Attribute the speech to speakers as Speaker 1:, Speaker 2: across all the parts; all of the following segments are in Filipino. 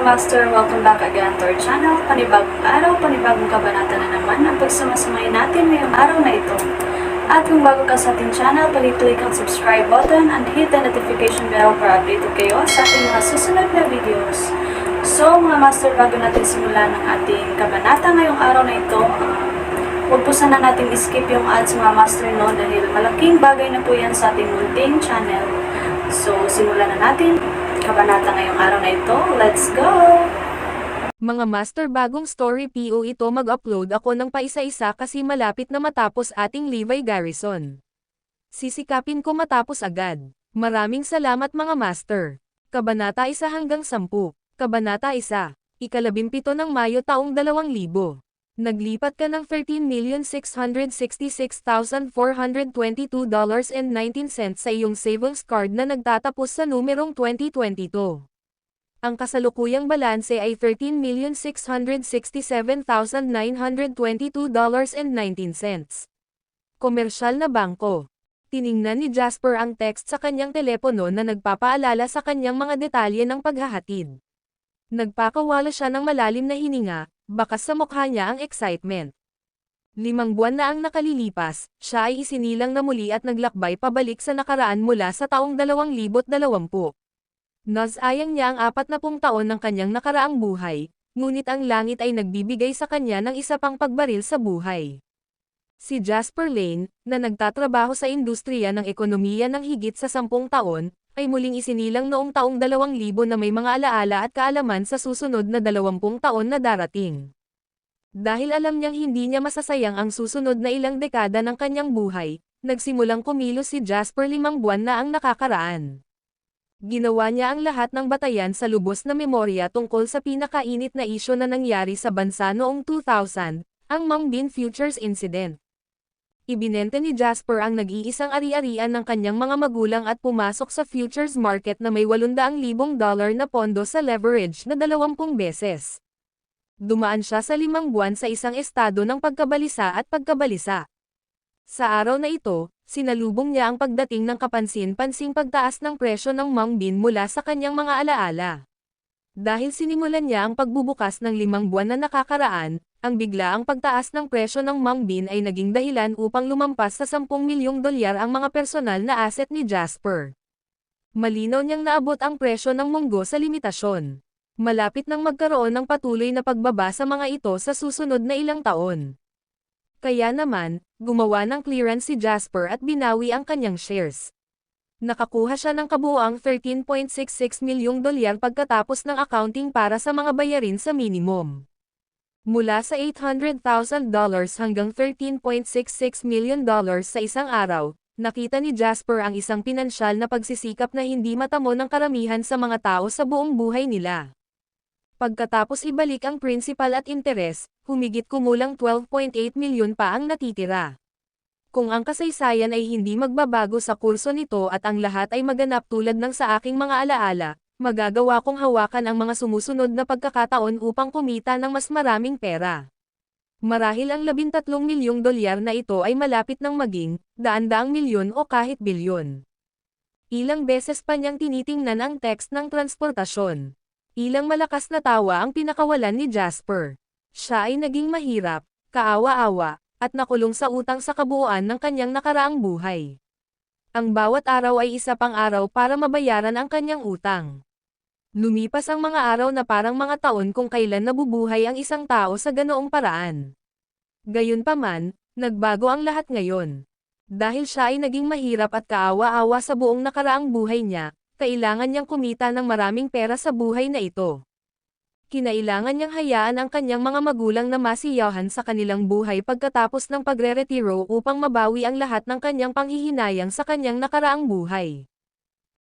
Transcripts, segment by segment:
Speaker 1: Master, welcome back again to our channel. Panibagong araw, panibagong kabanata na naman ang pagsumasamayin natin ngayong araw na ito. At kung bago ka sa ating channel, pag-click ang subscribe button and hit the notification bell para updated kayo sa ating mga susunod na videos. So mga Master, bago natin simulan ang ating kabanata ngayong araw na ito, huwag po sana natin skip yung ads mga Master, no, dahil malaking bagay na po yan sa ating munting channel. So simulan na natin kabanata ngayong araw na ito. Let's go!
Speaker 2: Mga Master, bagong story PO ito, mag-upload ako ng paisa-isa kasi malapit na matapos ating Levi Garrison. Sisikapin ko matapos agad. Maraming salamat mga Master. Kabanata 1 hanggang 10. Kabanata 1. Ika-17 ng Mayo taong 2000. Naglipat ka ng $13,666,422.19 sa iyong savings card na nagtatapos sa numerong 2022. Ang kasalukuyang balanse ay $13,667,922.19. Komersyal na bangko. Tiningnan ni Jasper ang text sa kanyang telepono na nagpapaalala sa kanyang mga detalye ng paghahatid. Nagpakawala siya ng malalim na hininga, bakas sa mukha niya ang excitement. 5 buwan na ang nakalilipas, siya ay isinilang na muli at naglakbay pabalik sa nakaraan mula sa taong 2020. Nasayang niya ang 40 taon ng kanyang nakaraang buhay, ngunit ang langit ay nagbibigay sa kanya ng isa pang pagbaril sa buhay. Si Jasper Lane, na nagtatrabaho sa industriya ng ekonomiya ng higit sa 10 taon, ay muling isinilang noong taong 2000 na may mga alaala at kaalaman sa susunod na 20 taon na darating. Dahil alam niyang hindi niya masasayang ang susunod na ilang dekada ng kanyang buhay, nagsimulang kumilos si Jasper 5 buwan na ang nakakaraan. Ginawa niya ang lahat ng batayan sa lubos na memorya tungkol sa pinakainit na isyu na nangyari sa bansa noong 2000, ang Mang Bin Futures Incident. Ibinenta ni Jasper ang nag-iisang ari-arian ng kanyang mga magulang at pumasok sa futures market na may $800,000 na pondo sa leverage na 20 beses. Dumaan siya sa 5 buwan sa isang estado ng pagkabalisa at pagkabalisa. Sa araw na ito, sinalubong niya ang pagdating ng kapansin-pansing pagtaas ng presyo ng Mang Bin mula sa kanyang mga alaala. Dahil sinimulan niya ang pagbubukas ng 5 buwan na nakakaraan, ang biglaang pagtaas ng presyo ng Mang Bin ay naging dahilan upang lumampas sa $10 milyong ang mga personal na asset ni Jasper. Malinaw niyang naabot ang presyo ng munggo sa limitasyon. Malapit nang magkaroon ng patuloy na pagbaba sa mga ito sa susunod na ilang taon. Kaya naman, gumawa ng clearance si Jasper at binawi ang kanyang shares. Nakakuha siya ng kabuuang $13.66 milyong pagkatapos ng accounting para sa mga bayarin sa minimum. Mula sa $800,000 hanggang $13.66 million sa isang araw, nakita ni Jasper ang isang pinansyal na pagsisikap na hindi matamo ng karamihan sa mga tao sa buong buhay nila. Pagkatapos ibalik ang principal at interes, humigit kumulang 12.8 milyon pa ang natitira. Kung ang kasaysayan ay hindi magbabago sa kurso nito at ang lahat ay maganap tulad ng sa aking mga alaala, magagawa kong hawakan ang mga sumusunod na pagkakataon upang kumita ng mas maraming pera. Marahil ang $13 milyong na ito ay malapit ng maging daan-daang milyon o kahit bilyon. Ilang beses pa niyang tinitingnan ang text ng transportasyon. Ilang malakas na tawa ang pinakawalan ni Jasper. Siya ay naging mahirap, kaawa-awa, at nakulong sa utang sa kabuuan ng kanyang nakaraang buhay. Ang bawat araw ay isa pang araw para mabayaran ang kanyang utang. Lumipas ang mga araw na parang mga taon kung kailan nabubuhay ang isang tao sa ganoong paraan. Gayunpaman, nagbago ang lahat ngayon. Dahil siya ay naging mahirap at kaawa-awa sa buong nakaraang buhay niya, kailangan niyang kumita ng maraming pera sa buhay na ito. Kinailangan niyang hayaan ang kanyang mga magulang na masiyahan sa kanilang buhay pagkatapos ng pagre-retiro upang mabawi ang lahat ng kanyang panghihinayang sa kanyang nakaraang buhay.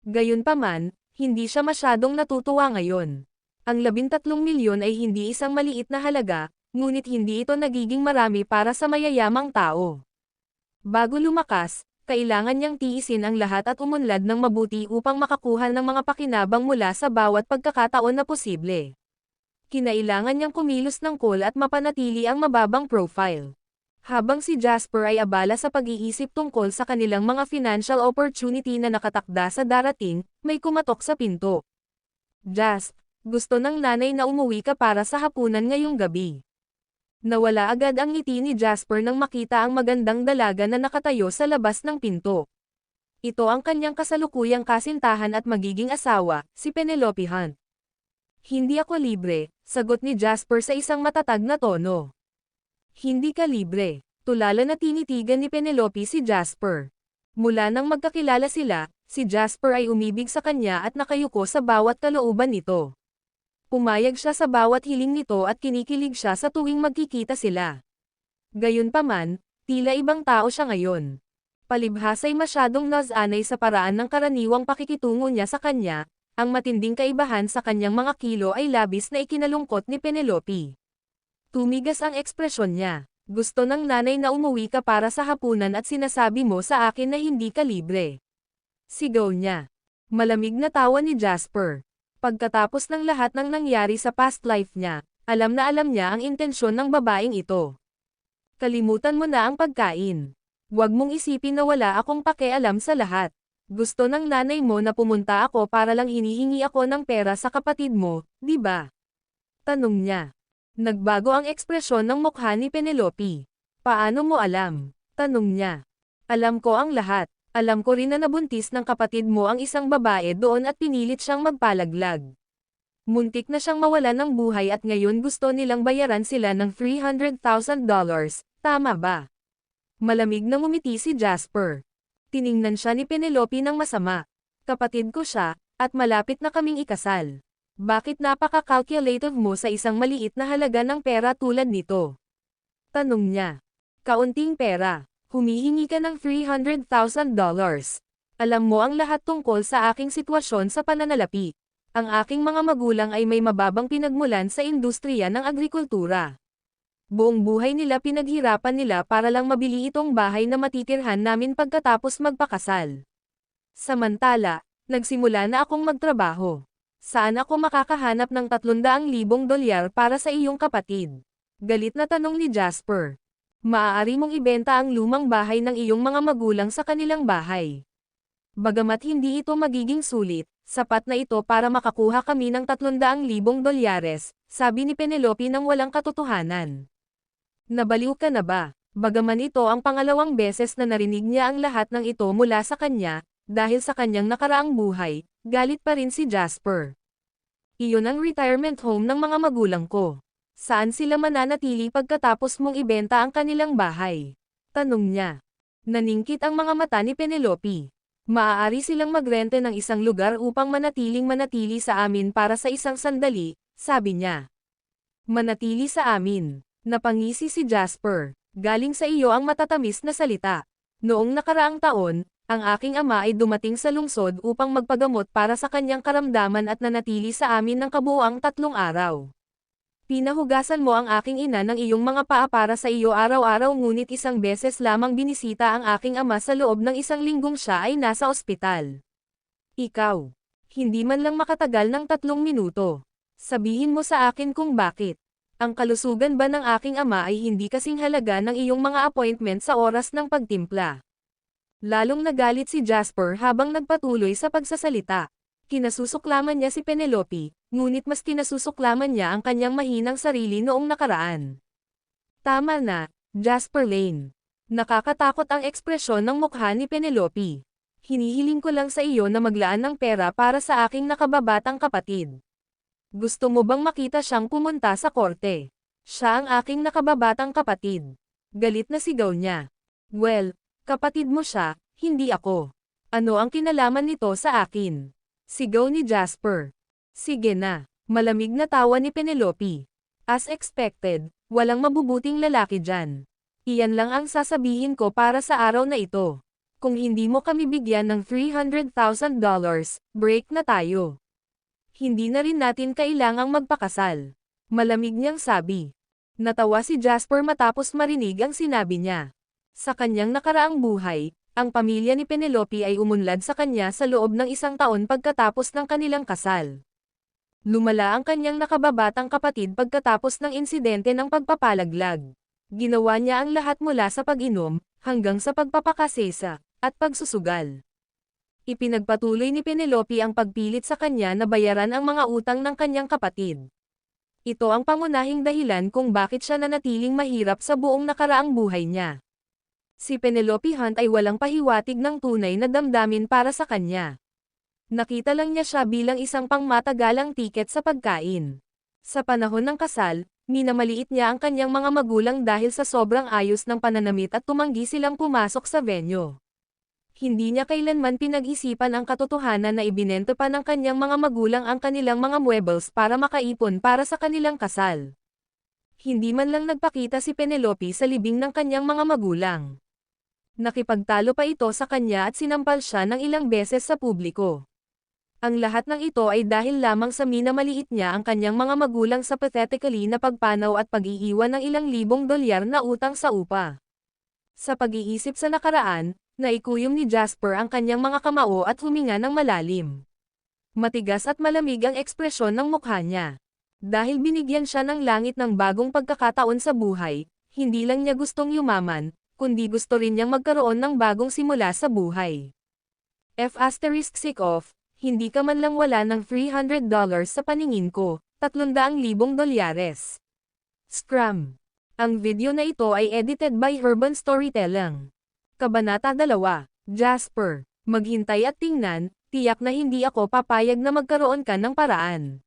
Speaker 2: Gayunpaman, hindi siya masyadong natutuwa ngayon. Ang 13 milyon ay hindi isang maliit na halaga, ngunit hindi ito nagiging marami para sa mayayamang tao. Bago lumakas, kailangan niyang tiisin ang lahat at umunlad ng mabuti upang makakuha ng mga pakinabang mula sa bawat pagkakataon na posible. Kinailangan niyang kumilos ng cool at mapanatili ang mababang profile. Habang si Jasper ay abala sa pag-iisip tungkol sa kanilang mga financial opportunity na nakatakda sa darating, may kumatok sa pinto. Gusto ng nanay na umuwi ka para sa hapunan ngayong gabi. Nawala agad ang ngiti ni Jasper nang makita ang magandang dalaga na nakatayo sa labas ng pinto. Ito ang kanyang kasalukuyang kasintahan at magiging asawa, si Penelope Hunt. Hindi ako libre, sagot ni Jasper sa isang matatag na tono. Hindi ka libre, tulala na tinitigan ni Penelope si Jasper. Mula nang magkakilala sila, si Jasper ay umibig sa kanya at nakayuko sa bawat kalooban nito. Pumayag siya sa bawat hiling nito at kinikilig siya sa tuwing magkikita sila. Gayunpaman, tila ibang tao siya ngayon. Palibhas ay masyadong nasanay sa paraan ng karaniwang pakikitungo niya sa kanya, ang matinding kaibahan sa kanyang mga kilo ay labis na ikinalungkot ni Penelope. Tumigas ang ekspresyon niya. Gusto ng nanay na umuwi ka para sa hapunan at sinasabi mo sa akin na hindi ka libre. Sigaw niya. Malamig na tawa ni Jasper. Pagkatapos ng lahat ng nangyari sa past life niya, alam na alam niya ang intensyon ng babaeng ito. Kalimutan mo na ang pagkain. Huwag mong isipin na wala akong pakialam sa lahat. Gusto ng nanay mo na pumunta ako para lang hinihingi ako ng pera sa kapatid mo, di ba? Tanong niya. Nagbago ang ekspresyon ng mukha ni Penelope. Paano mo alam? Tanong niya. Alam ko ang lahat. Alam ko rin na nabuntis ng kapatid mo ang isang babae doon at pinilit siyang magpalaglag. Muntik na siyang mawalan ng buhay at ngayon gusto nilang bayaran sila ng $300,000, tama ba? Malamig na ngumiti si Jasper. Tiningnan siya ni Penelope ng masama. Kapatid ko siya, at malapit na kaming ikasal. Bakit napaka-calculative mo sa isang maliit na halaga ng pera tulad nito? Tanong niya. Kaunting pera. Humihingi ka ng $300,000. Alam mo ang lahat tungkol sa aking sitwasyon sa pananalapi. Ang aking mga magulang ay may mababang pinagmulan sa industriya ng agrikultura. Buong buhay nila pinaghirapan nila para lang mabili itong bahay na matitirhan namin pagkatapos magpakasal. Samantala, nagsimula na akong magtrabaho. Saan ako makakahanap ng $300,000 para sa iyong kapatid? Galit na tanong ni Jasper. Maaari mong ibenta ang lumang bahay ng iyong mga magulang sa kanilang bahay. Bagamat hindi ito magiging sulit, sapat na ito para makakuha kami ng $300,000, sabi ni Penelope nang walang katotohanan. Nabaliw ka na ba? Bagaman ito ang pangalawang beses na narinig niya ang lahat ng ito mula sa kanya, dahil sa kanyang nakaraang buhay, galit pa rin si Jasper. Iyon ang retirement home ng mga magulang ko. Saan sila mananatili pagkatapos mong ibenta ang kanilang bahay? Tanong niya. Naningkit ang mga mata ni Penelope. Maaari silang magrente ng isang lugar upang manatili sa amin para sa isang sandali, sabi niya. Manatili sa amin. Napangisi si Jasper. Galing sa iyo ang matatamis na salita. Noong nakaraang taon, ang aking ama ay dumating sa lungsod upang magpagamot para sa kanyang karamdaman at nanatili sa amin ng kabuuang 3 araw. Pinahugasan mo ang aking ina ng iyong mga paa para sa iyo araw-araw ngunit isang beses lamang binisita ang aking ama sa loob ng 1 linggong siya ay nasa ospital. Ikaw. Hindi man lang makatagal ng 3 minuto. Sabihin mo sa akin kung bakit. Ang kalusugan ba ng aking ama ay hindi kasing halaga ng iyong mga appointment sa oras ng pagtimpla? Lalong nagalit si Jasper habang nagpatuloy sa pagsasalita. Kinasusuklaman niya si Penelope, ngunit mas kinasusuklaman niya ang kanyang mahinang sarili noong nakaraan. Tama na, Jasper Lane. Nakakatakot ang ekspresyon ng mukha ni Penelope. Hinihiling ko lang sa iyo na maglaan ng pera para sa aking nakababatang kapatid. Gusto mo bang makita siyang pumunta sa korte? Siya ang aking nakababatang kapatid. Galit na sigaw niya. Well, kapatid mo siya, hindi ako. Ano ang kinalaman nito sa akin? Sigaw ni Jasper. Sige na. Malamig na tawa ni Penelope. As expected, walang mabubuting lalaki dyan. Iyan lang ang sasabihin ko para sa araw na ito. Kung hindi mo kami bigyan ng $300,000, break na tayo. Hindi na rin natin kailangang magpakasal. Malamig niyang sabi. Natawa si Jasper matapos marinig ang sinabi niya. Sa kanyang nakaraang buhay, ang pamilya ni Penelope ay umunlad sa kanya sa loob ng 1 taon pagkatapos ng kanilang kasal. Lumala ang kanyang nakababatang kapatid pagkatapos ng insidente ng pagpapalaglag. Ginawa niya ang lahat mula sa pag-inom, hanggang sa pagpapakasesa, at pagsusugal. Ipinagpatuloy ni Penelope ang pagpilit sa kanya na bayaran ang mga utang ng kanyang kapatid. Ito ang pangunahing dahilan kung bakit siya nanatiling mahirap sa buong nakaraang buhay niya. Si Penelope Hunt ay walang pahiwatig ng tunay na damdamin para sa kanya. Nakita lang niya siya bilang isang pangmatagalang tiket sa pagkain. Sa panahon ng kasal, minamaliit niya ang kanyang mga magulang dahil sa sobrang ayos ng pananamit at tumanggi silang pumasok sa venue. Hindi niya kailanman pinag-isipan ang katotohanan na ibinenta pa ng kanyang mga magulang ang kanilang mga muebles para makaipon para sa kanilang kasal. Hindi man lang nagpakita si Penelope sa libing ng kanyang mga magulang. Nakipagtalo pa ito sa kanya at sinampal siya ng ilang beses sa publiko. Ang lahat ng ito ay dahil lamang sa minamaliit niya ang kanyang mga magulang sa pathetically na pagpanaw at pag-iiwan ng ilang libong dolyar na utang sa upa. Sa pag-iisip sa nakaraan, naikuyom ni Jasper ang kanyang mga kamao at huminga ng malalim. Matigas at malamig ang ekspresyon ng mukha niya. Dahil binigyan siya ng langit ng bagong pagkakataon sa buhay, hindi lang niya gustong yumaman, kundi gusto rin niyang magkaroon ng bagong simula sa buhay. F*** off, hindi ka man lang wala ng $300 sa paningin ko, $300,000. Scrum. Ang video na ito ay edited by Urban Storytelling. Kabanata 2, Jasper. Maghintay at tingnan, tiyak na hindi ako papayag na magkaroon ka ng paraan.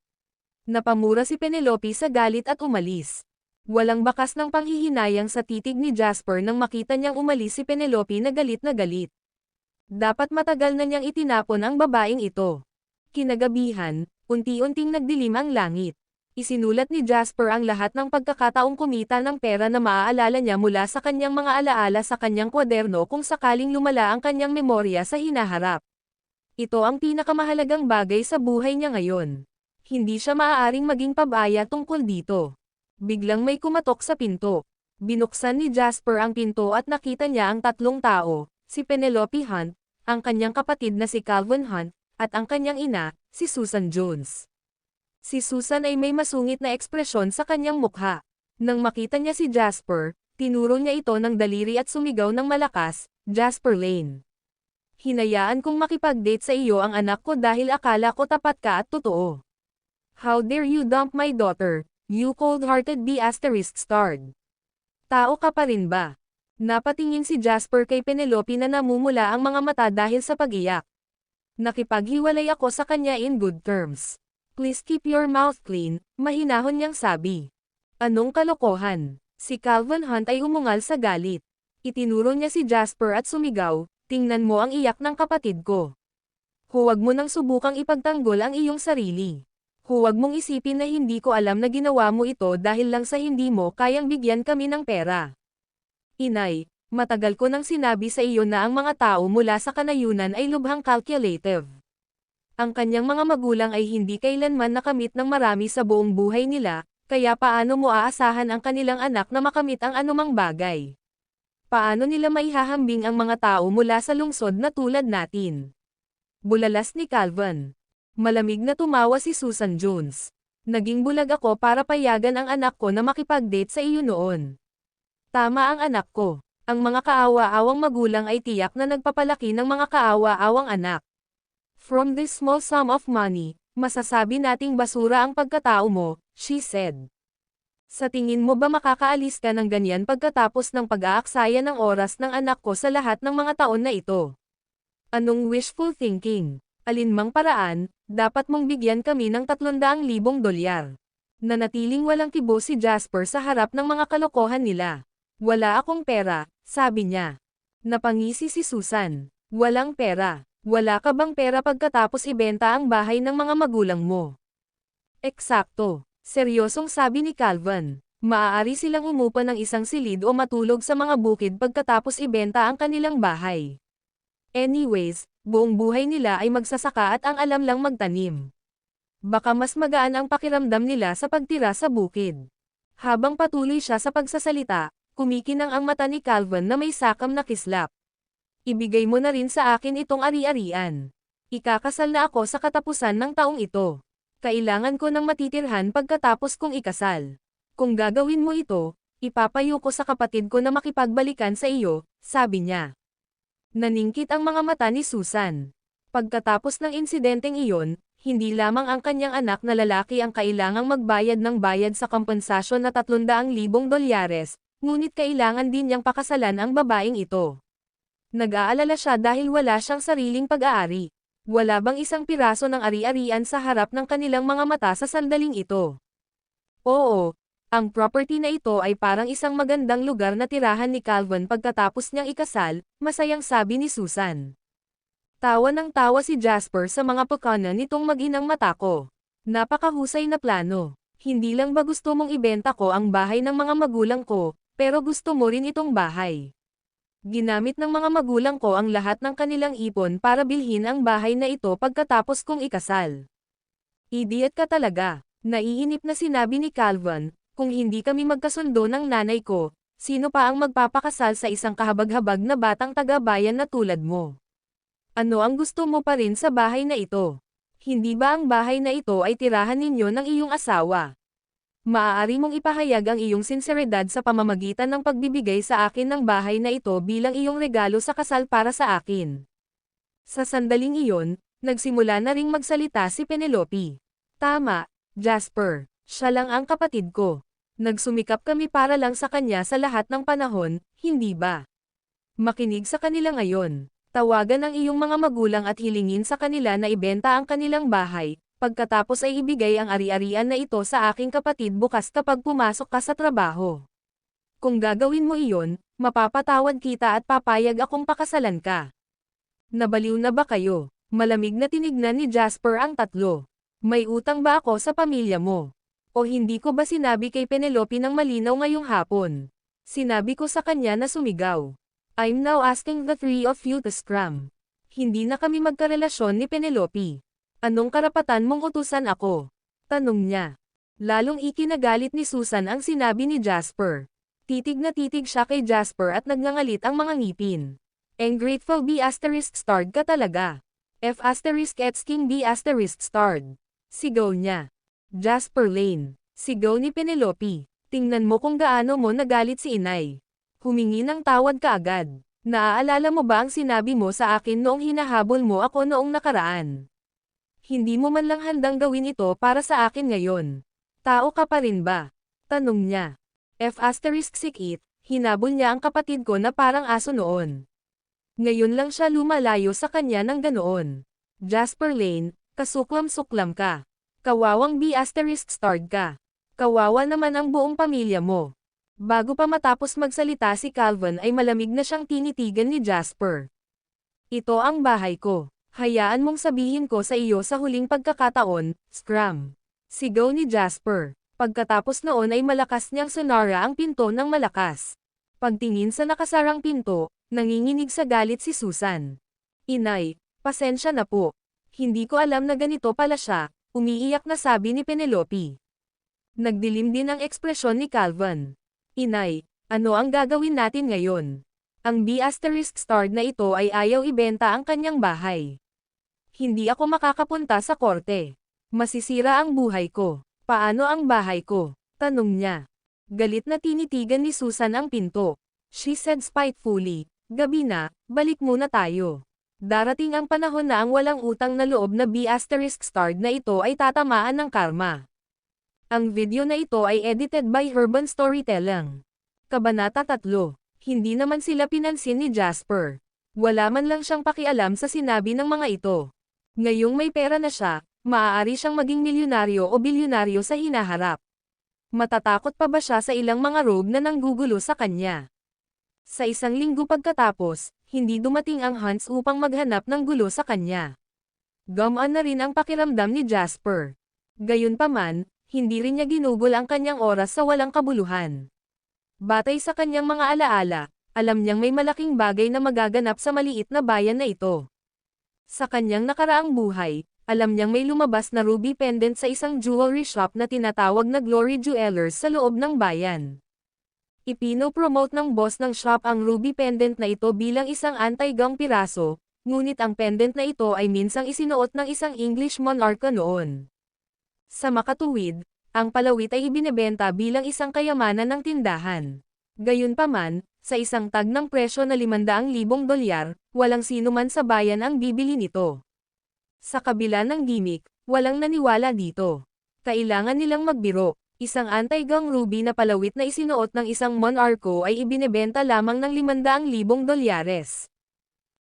Speaker 2: Napamura si Penelope sa galit at umalis. Walang bakas ng panghihinayang sa titig ni Jasper nang makita niyang umalis si Penelope na galit na galit. Dapat matagal na niyang itinapon ang babaeng ito. Kinagabihan, unti-unting nagdilim ang langit. Isinulat ni Jasper ang lahat ng pagkakataong kumita ng pera na maaalala niya mula sa kanyang mga alaala sa kanyang kwaderno kung sakaling lumala ang kanyang memorya sa hinaharap. Ito ang pinakamahalagang bagay sa buhay niya ngayon. Hindi siya maaaring maging pabaya tungkol dito. Biglang may kumatok sa pinto. Binuksan ni Jasper ang pinto at nakita niya ang tatlong tao, si Penelope Hunt, ang kanyang kapatid na si Calvin Hunt, at ang kanyang ina, si Susan Jones. Si Susan ay may masungit na ekspresyon sa kanyang mukha. Nang makita niya si Jasper, tinuro niya ito ng daliri at sumigaw ng malakas, "Jasper Lane. Hinayaan kong makipag-date sa iyo ang anak ko dahil akala ko tapat ka at totoo. How dare you dump my daughter, you cold-hearted B*****. Tao ka pa rin ba?" Napatingin si Jasper kay Penelope na namumula ang mga mata dahil sa pag-iyak. Nakipaghiwalay ako sa kanya in good terms. Please keep your mouth clean, mahinahon niyang sabi. Anong kalokohan? Si Calvin Hunt ay umungal sa galit. Itinuro niya si Jasper at sumigaw, "Tingnan mo ang iyak ng kapatid ko. Huwag mo nang subukang ipagtanggol ang iyong sarili. Huwag mong isipin na hindi ko alam na ginawa mo ito dahil lang sa hindi mo kayang bigyan kami ng pera. Inay, matagal ko nang sinabi sa iyo na ang mga tao mula sa kanayunan ay lubhang calculative. Ang kanyang mga magulang ay hindi kailanman nakamit ng marami sa buong buhay nila, kaya paano mo aasahan ang kanilang anak na makamit ang anumang bagay? Paano nila maihahambing ang mga tao mula sa lungsod na tulad natin?" Bulalas ni Calvin. Malamig na tumawa si Susan Jones. "Naging bulag ako para payagan ang anak ko na makipag-date sa iyo noon. Tama ang anak ko. Ang mga kaawa-awang magulang ay tiyak na nagpapalaki ng mga kaawa-awang anak. From this small sum of money, masasabi nating basura ang pagkatao mo," she said. "Sa tingin mo ba makakaalis ka ng ganyan pagkatapos ng pag-aaksaya ng oras ng anak ko sa lahat ng mga taon na ito? Anong wishful thinking? Alinmang paraan, dapat mong bigyan kami ng $300,000. Nanatiling walang kibo si Jasper sa harap ng mga kalokohan nila. "Wala akong pera," sabi niya. Napangisi si Susan. "Walang pera. Wala ka bang pera pagkatapos ibenta ang bahay ng mga magulang mo?" "Eksakto," seryosong sabi ni Calvin. "Maaari silang umupa ng isang silid o matulog sa mga bukid pagkatapos ibenta ang kanilang bahay. Anyways, buong buhay nila ay magsasaka at ang alam lang magtanim. Baka mas magaan ang pakiramdam nila sa pagtira sa bukid." Habang patuloy siya sa pagsasalita, kumikinang ang mata ni Calvin na may sakam na kislap. "Ibigay mo na rin sa akin itong ari-arian. Ikakasal na ako sa katapusan ng taong ito. Kailangan ko ng matitirhan pagkatapos kong ikasal. Kung gagawin mo ito, ipapayo ko sa kapatid ko na makipagbalikan sa iyo," sabi niya. Naningkit ang mga mata ni Susan. Pagkatapos ng insidenteng iyon, hindi lamang ang kanyang anak na lalaki ang kailangang magbayad ng bayad sa kompensasyon na $300,000, ngunit kailangan din niyang pakasalan ang babaeng ito. Nag-aalala siya dahil wala siyang sariling pag-aari. Wala bang isang piraso ng ari-arian sa harap ng kanilang mga mata sa sandaling ito? Oo, ang property na ito ay parang isang magandang lugar na tirahan ni Calvin pagkatapos niyang ikasal, masayang sabi ni Susan. Tawa ng tawa si Jasper sa mga pagkana nitong mag-inang mata ko. Napakahusay na plano. Hindi lang ba gusto mong ibenta ko ang bahay ng mga magulang ko, pero gusto mo rin itong bahay. Ginamit ng mga magulang ko ang lahat ng kanilang ipon para bilhin ang bahay na ito pagkatapos kong ikasal. Idiot ka talaga. Naiinip na sinabi ni Calvin, kung hindi kami magkasundo ng nanay ko, sino pa ang magpapakasal sa isang kahabag-habag na batang taga-bayan na tulad mo? Ano ang gusto mo pa rin sa bahay na ito? Hindi ba ang bahay na ito ay tirahan ninyo ng iyong asawa? Maaari mong ipahayag ang iyong sinseridad sa pamamagitan ng pagbibigay sa akin ng bahay na ito bilang iyong regalo sa kasal para sa akin. Sa sandaling iyon, nagsimula na ring magsalita si Penelope. Tama, Jasper. Siya lang ang kapatid ko. Nagsumikap kami para lang sa kanya sa lahat ng panahon, hindi ba? Makinig sa kanila ngayon. Tawagan ang iyong mga magulang at hilingin sa kanila na ibenta ang kanilang bahay, pagkatapos ay ibigay ang ari-arian na ito sa aking kapatid bukas kapag pumasok ka sa trabaho. Kung gagawin mo iyon, mapapatawad kita at papayag akong pakasalan ka. Nabaliw na ba kayo? Malamig na tinignan ni Jasper ang tatlo. May utang ba ako sa pamilya mo? O hindi ko ba sinabi kay Penelope ng malinaw ngayong hapon? Sinabi ko sa kanya na sumigaw. I'm now asking the three of you to scram. Hindi na kami magkarelasyon ni Penelope. Anong karapatan mong utusan ako? Tanong niya. Lalong ikinagalit ni Susan ang sinabi ni Jasper. Titig na titig siya kay Jasper at nagngangalit ang mga ngipin. Ungrateful B***starred ka talaga. F***king B***starred. Sigaw niya. Jasper Lane. Sigaw ni Penelope. Tingnan mo kung gaano mo nagalit si inay. Humingi ng tawad ka agad. Naaalala mo ba ang sinabi mo sa akin noong hinahabol mo ako noong nakaraan? Hindi mo man lang handang gawin ito para sa akin ngayon. Tao ka pa rin ba? Tanong niya. F***sikit, hinabol niya ang kapatid ko na parang aso noon. Ngayon lang siya lumalayo sa kanya ng ganoon. Jasper Lane, kasuklam-suklam ka. Kawawang B***starred ka. Kawawa naman ang buong pamilya mo. Bago pa matapos magsalita si Calvin ay malamig na siyang tinitigan ni Jasper. Ito ang bahay ko. Hayaan mong sabihin ko sa iyo sa huling pagkakataon, scram. Sigaw ni Jasper. Pagkatapos noon ay malakas niyang sonara ang pinto ng malakas. Pagtingin sa nakasarang pinto, nanginginig sa galit si Susan. Inay, pasensya na po. Hindi ko alam na ganito pala siya, umiiyak na sabi ni Penelope. Nagdilim din ang ekspresyon ni Calvin. Inay, ano ang gagawin natin ngayon? Ang B***starred na ito ay ayaw ibenta ang kanyang bahay. Hindi ako makakapunta sa korte. Masisira ang buhay ko. Paano ang bahay ko? Tanong niya. Galit na tinitigan ni Susan ang pinto. She said spitefully, gabi na, balik muna tayo. Darating ang panahon na ang walang utang na loob na B***starred na ito ay tatamaan ng karma. Ang video na ito ay edited by Urban Storytelling. Kabanata 3. Hindi naman sila pinansin ni Jasper. Wala man lang siyang pakialam sa sinabi ng mga ito. Ngayong may pera na siya, maaari siyang maging milyonaryo o bilyonaryo sa hinaharap. Matatakot pa ba siya sa ilang mga rogue na nanggugulo sa kanya? Sa isang linggo pagkatapos, hindi dumating ang Hunts upang maghanap ng gulo sa kanya. Gumaan na rin ang pakiramdam ni Jasper. Gayunpaman, hindi rin niya ginugol ang kanyang oras sa walang kabuluhan. Batay sa kanyang mga alaala, alam niyang may malaking bagay na magaganap sa maliit na bayan na ito. Sa kanyang nakaraang buhay, alam niyang may lumabas na ruby pendant sa isang jewelry shop na tinatawag na Glory Jewelers sa loob ng bayan. Ipino-promote ng boss ng shop ang ruby pendant na ito bilang isang anti-gang piraso, ngunit ang pendant na ito ay minsang isinuot ng isang English monarcha noon. Sa makatuwid, ang palawit ay ibinebenta bilang isang kayamanan ng tindahan. Gayunpaman, sa isang tag ng presyo na $500,000, walang sino man sa bayan ang bibili nito. Sa kabila ng gimmick, walang naniwala dito. Kailangan nilang magbiro. Isang anti-gang ruby na palawit na isinuot ng isang monarko ay ibinebenta lamang ng $500,000.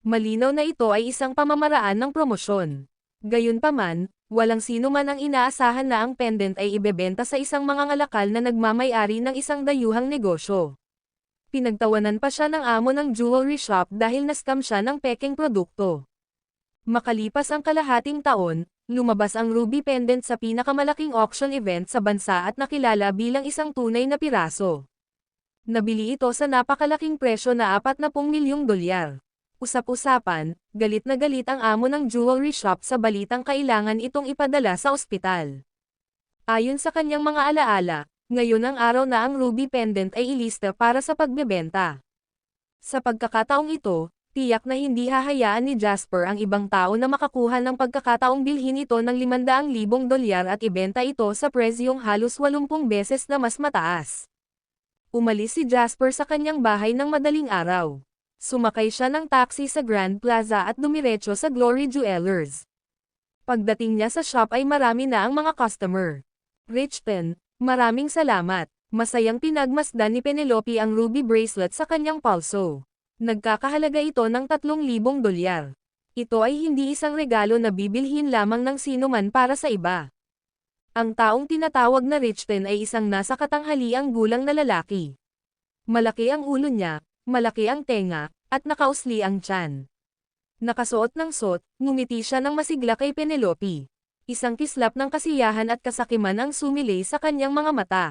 Speaker 2: Malinaw na ito ay isang pamamaraan ng promosyon. Gayunpaman, walang sino man ang inaasahan na ang pendant ay ibebenta sa isang mangangalakal na nagmamay-ari ng isang dayuhang negosyo. Pinagtawanan pa siya ng amo ng jewelry shop dahil na-scam siya ng pekeng produkto. Makalipas ang kalahating taon, lumabas ang ruby pendant sa pinakamalaking auction event sa bansa at nakilala bilang isang tunay na piraso. Nabili ito sa napakalaking presyo na $40 milyong. Usap-usapan, galit na galit ang amo ng jewelry shop sa balitang kailangan itong ipadala sa ospital. Ayon sa kanyang mga alaala, ngayon ang araw na ang ruby pendant ay ilista para sa pagbebenta. Sa pagkakataong ito, tiyak na hindi hahayaan ni Jasper ang ibang tao na makakuha ng pagkakataong bilhin ito ng $500,000 at ibenta ito sa presyong halos 80 beses na mas mataas. Umalis si Jasper sa kanyang bahay ng madaling araw. Sumakay siya ng taxi sa Grand Plaza at dumiretso sa Glory Jewelers. Pagdating niya sa shop ay marami na ang mga customer. Richton, maraming salamat. Masayang pinagmasdan ni Penelope ang ruby bracelet sa kanyang palso. Nagkakahalaga ito ng $3,000. Ito ay hindi isang regalo na bibilhin lamang ng sino man para sa iba. Ang taong tinatawag na Richton ay isang nasa katanghaliang gulang na lalaki. Malaki ang ulo niya, malaki ang tenga, at nakausli ang tiyan. Nakasuot ng suot, ngumiti siya ng masigla kay Penelope. Isang kislap ng kasiyahan at kasakiman ang sumilay sa kanyang mga mata.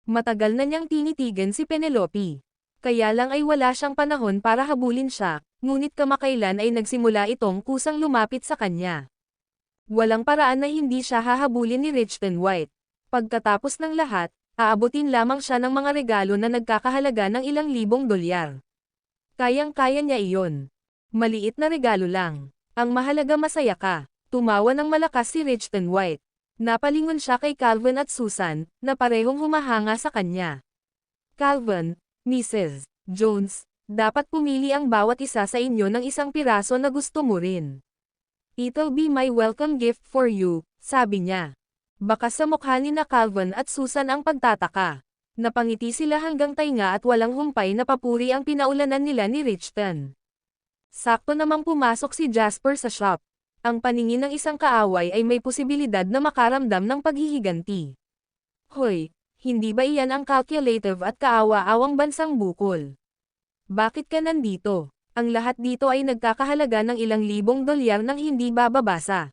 Speaker 2: Matagal na niyang tinitigan si Penelope. Kaya lang ay wala siyang panahon para habulin siya, ngunit kamakailan ay nagsimula itong kusang lumapit sa kanya. Walang paraan na hindi siya hahabulin ni Richton White. Pagkatapos ng lahat, aabutin lamang siya ng mga regalo na nagkakahalaga ng ilang $1,000. Kayang-kaya niya iyon. Maliit na regalo lang. Ang mahalaga masaya ka. Tumawa ng malakas si Richton White. Napalingon siya kay Calvin at Susan, na parehong humahanga sa kanya. Calvin, Mrs. Jones, dapat pumili ang bawat isa sa inyo ng isang piraso na gusto mo rin. It'll be my welcome gift for you, sabi niya. Baka sa mukha ni na Calvin at Susan ang pagtataka. Napangiti sila hanggang tainga at walang humpay na papuri ang pinaulanan nila ni Richton. Sakto namang pumasok si Jasper sa shop. Ang paningin ng isang kaaway ay may posibilidad na makaramdam ng paghihiganti. Hoy! Hindi ba iyan ang calculative at kaawa-awang bansang bukol? Bakit ka nandito? Ang lahat dito ay nagkakahalaga ng ilang $1,000 nang hindi bababasa.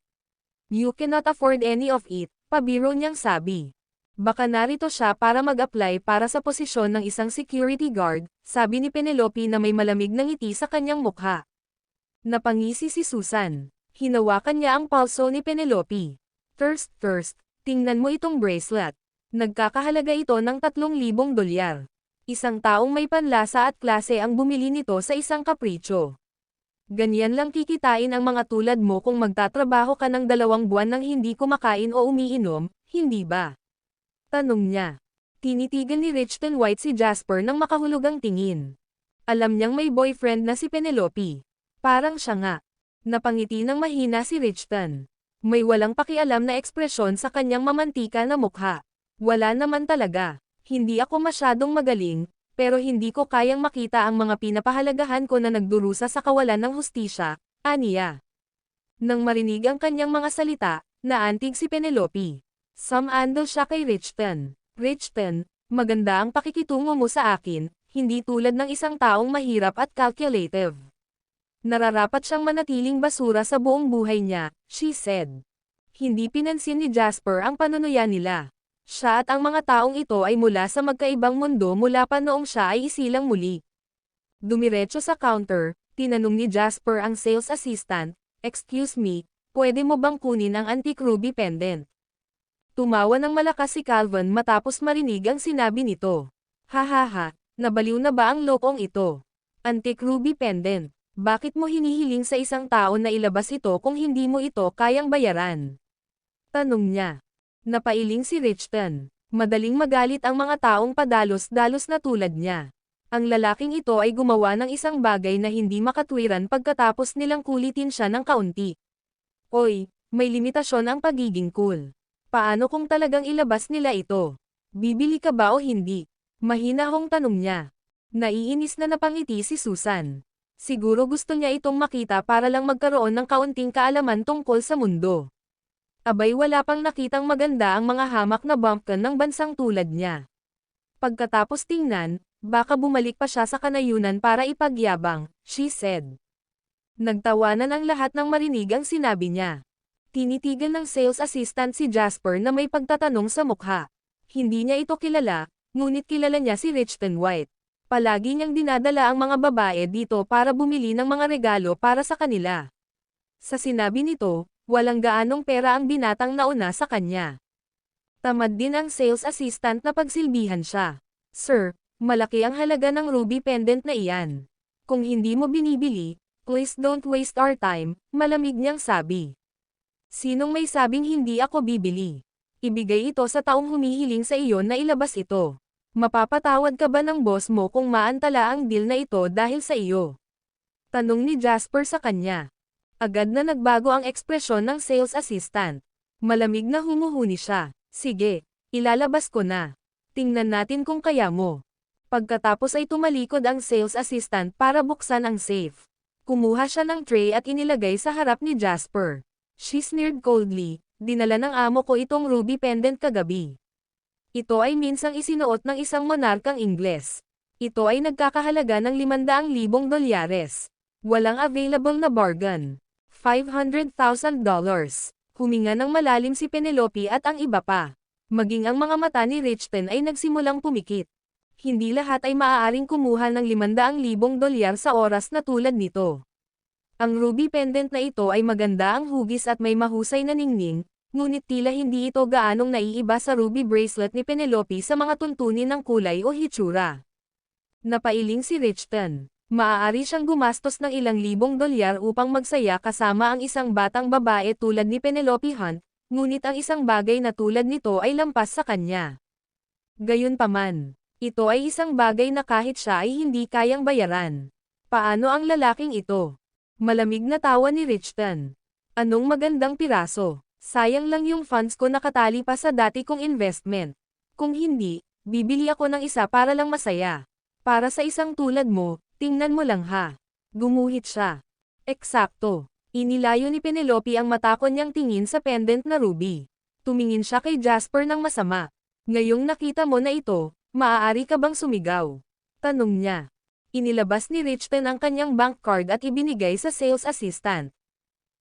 Speaker 2: You cannot afford any of it, pabiro niyang sabi. Baka narito siya para mag-apply para sa posisyon ng isang security guard, sabi ni Penelope na may malamig na ngiti sa kanyang mukha. Napangisi si Susan. Hinawakan niya ang palso ni Penelope. First, tingnan mo itong bracelet. Nagkakahalaga ito ng $3,000. Isang taong may panlasa at klase ang bumili nito sa isang kapritsyo. Ganyan lang kikitain ang mga tulad mo kung magtatrabaho ka ng 2 buwan nang hindi kumakain o umiinom, hindi ba? Tanong niya. Tinitigan ni Richton White si Jasper ng makahulugang tingin. Alam niyang may boyfriend na si Penelope. Parang siya nga. Napangiti ng mahina si Richton. May walang pakialam na ekspresyon sa kanyang mamantika na mukha. Wala naman talaga. Hindi ako masyadong magaling, pero hindi ko kayang makita ang mga pinapahalagahan ko na nagdurusa sa kawalan ng hustisya, aniya. Nang marinig ang kanyang mga salita, naantig si Penelope. Sumandal siya kay Richton. Richton, maganda ang pakikitungo mo sa akin, hindi tulad ng isang taong mahirap at calculative. Nararapat siyang manatiling basura sa buong buhay niya, she said. Hindi pinansin ni Jasper ang panunuya nila. Siya at ang mga taong ito ay mula sa magkaibang mundo mula pa noong siya ay isilang muli. Dumiretso sa counter, tinanong ni Jasper ang sales assistant, "Excuse me, pwede mo bang kunin ang antique ruby pendant?" Tumawa ng malakas si Calvin matapos marinig ang sinabi nito. Hahaha, nabaliw na ba ang lokong ito? Antique ruby pendant, bakit mo hinihiling sa isang tao na ilabas ito kung hindi mo ito kayang bayaran? Tanong niya. Napailing si Richton. Madaling magalit ang mga taong padalos-dalos na tulad niya. Ang lalaking ito ay gumawa ng isang bagay na hindi makatwiran pagkatapos nilang kulitin siya ng kaunti. Oy, may limitasyon ang pagiging cool. Paano kung talagang ilabas nila ito? Bibili ka ba o hindi? Mahinahong tanong niya. Naiinis na napangiti si Susan. Siguro gusto niya itong makita para lang magkaroon ng kaunting kaalaman tungkol sa mundo. Abay wala pang nakitang maganda ang mga hamak na bumpkin ng bansang tulad niya. Pagkatapos tingnan, baka bumalik pa siya sa kanayunan para ipagyabang, she said. Nagtawanan ang lahat ng marinig ang sinabi niya. Tinitigan ng sales assistant si Jasper na may pagtatanong sa mukha. Hindi niya ito kilala, ngunit kilala niya si Richton White. Palagi niyang dinadala ang mga babae dito para bumili ng mga regalo para sa kanila. Sa sinabi nito, walang gaanong pera ang binatang nauna sa kanya. Tamad din ang sales assistant na pagsilbihan siya. Sir, malaki ang halaga ng ruby pendant na iyan. Kung hindi mo binibili, please don't waste our time, malamig niyang sabi. Sinong may sabing hindi ako bibili? Ibigay ito sa taong humihiling sa iyo na ilabas ito. Mapapatawad ka ba ng boss mo kung maantala ang deal na ito dahil sa iyo? Tanong ni Jasper sa kanya. Agad na nagbago ang ekspresyon ng sales assistant. Malamig na humuhuni siya. Sige, ilalabas ko na. Tingnan natin kung kaya mo. Pagkatapos ay tumalikod ang sales assistant para buksan ang safe. Kumuha siya ng tray at inilagay sa harap ni Jasper. She sneered coldly, dinala ng amo ko itong ruby pendant kagabi. Ito ay minsang isinuot ng isang monarkang Ingles. Ito ay nagkakahalaga ng $500,000. Walang available na bargain. $500,000. Huminga ng malalim si Penelope at ang iba pa. Maging ang mga mata ni Richton ay nagsimulang pumikit. Hindi lahat ay maaaring kumuha ng $500,000 sa oras na tulad nito. Ang ruby pendant na ito ay maganda ang hugis at may mahusay na ningning, ngunit tila hindi ito gaanong naiiba sa ruby bracelet ni Penelope sa mga tuntunin ng kulay o hitsura. Napailing si Richton. Maaari siyang gumastos ng ilang $1,000 upang magsaya kasama ang isang batang babae tulad ni Penelope Hunt, ngunit ang isang bagay na tulad nito ay lampas sa kanya. Gayunpaman, ito ay isang bagay na kahit siya ay hindi kayang bayaran. Paano ang lalaking ito? Malamig na tawa ni Richton. Anong magandang piraso? Sayang lang yung funds ko nakatali pa sa dati kong investment. Kung hindi, bibili ako ng isa para lang masaya. Para sa isang tulad mo, tingnan mo lang ha. Gumuhit siya. Eksakto. Inilayo ni Penelope ang matakon niyang tingin sa pendant na ruby. Tumingin siya kay Jasper ng masama. Ngayong nakita mo na ito, maaari ka bang sumigaw? Tanong niya. Inilabas ni Richton ang kanyang bank card at ibinigay sa sales assistant.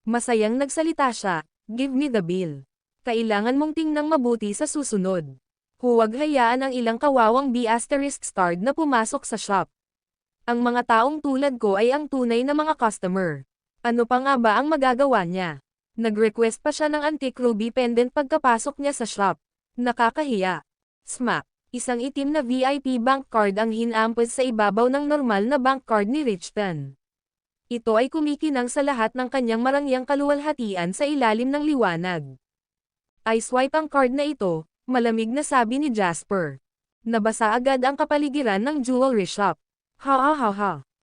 Speaker 2: Masayang nagsalita siya. Give me the bill. Kailangan mong tingnang mabuti sa susunod. Huwag hayaan ang ilang kawawang B***starred na pumasok sa shop. Ang mga taong tulad ko ay ang tunay na mga customer. Ano pa nga ba ang magagawa niya? Nag-request pa siya ng antique ruby pendant pagkapasok niya sa shop. Nakakahiya. Smack. Isang itim na VIP bank card ang hinampos sa ibabaw ng normal na bank card ni Richton. Ito ay kumikinang sa lahat ng kanyang marangyang kaluwalhatian sa ilalim ng liwanag. I swipe ang card na ito, malamig na sabi ni Jasper. Nabasa agad ang kapaligiran ng jewelry shop. Ha ha ha ha.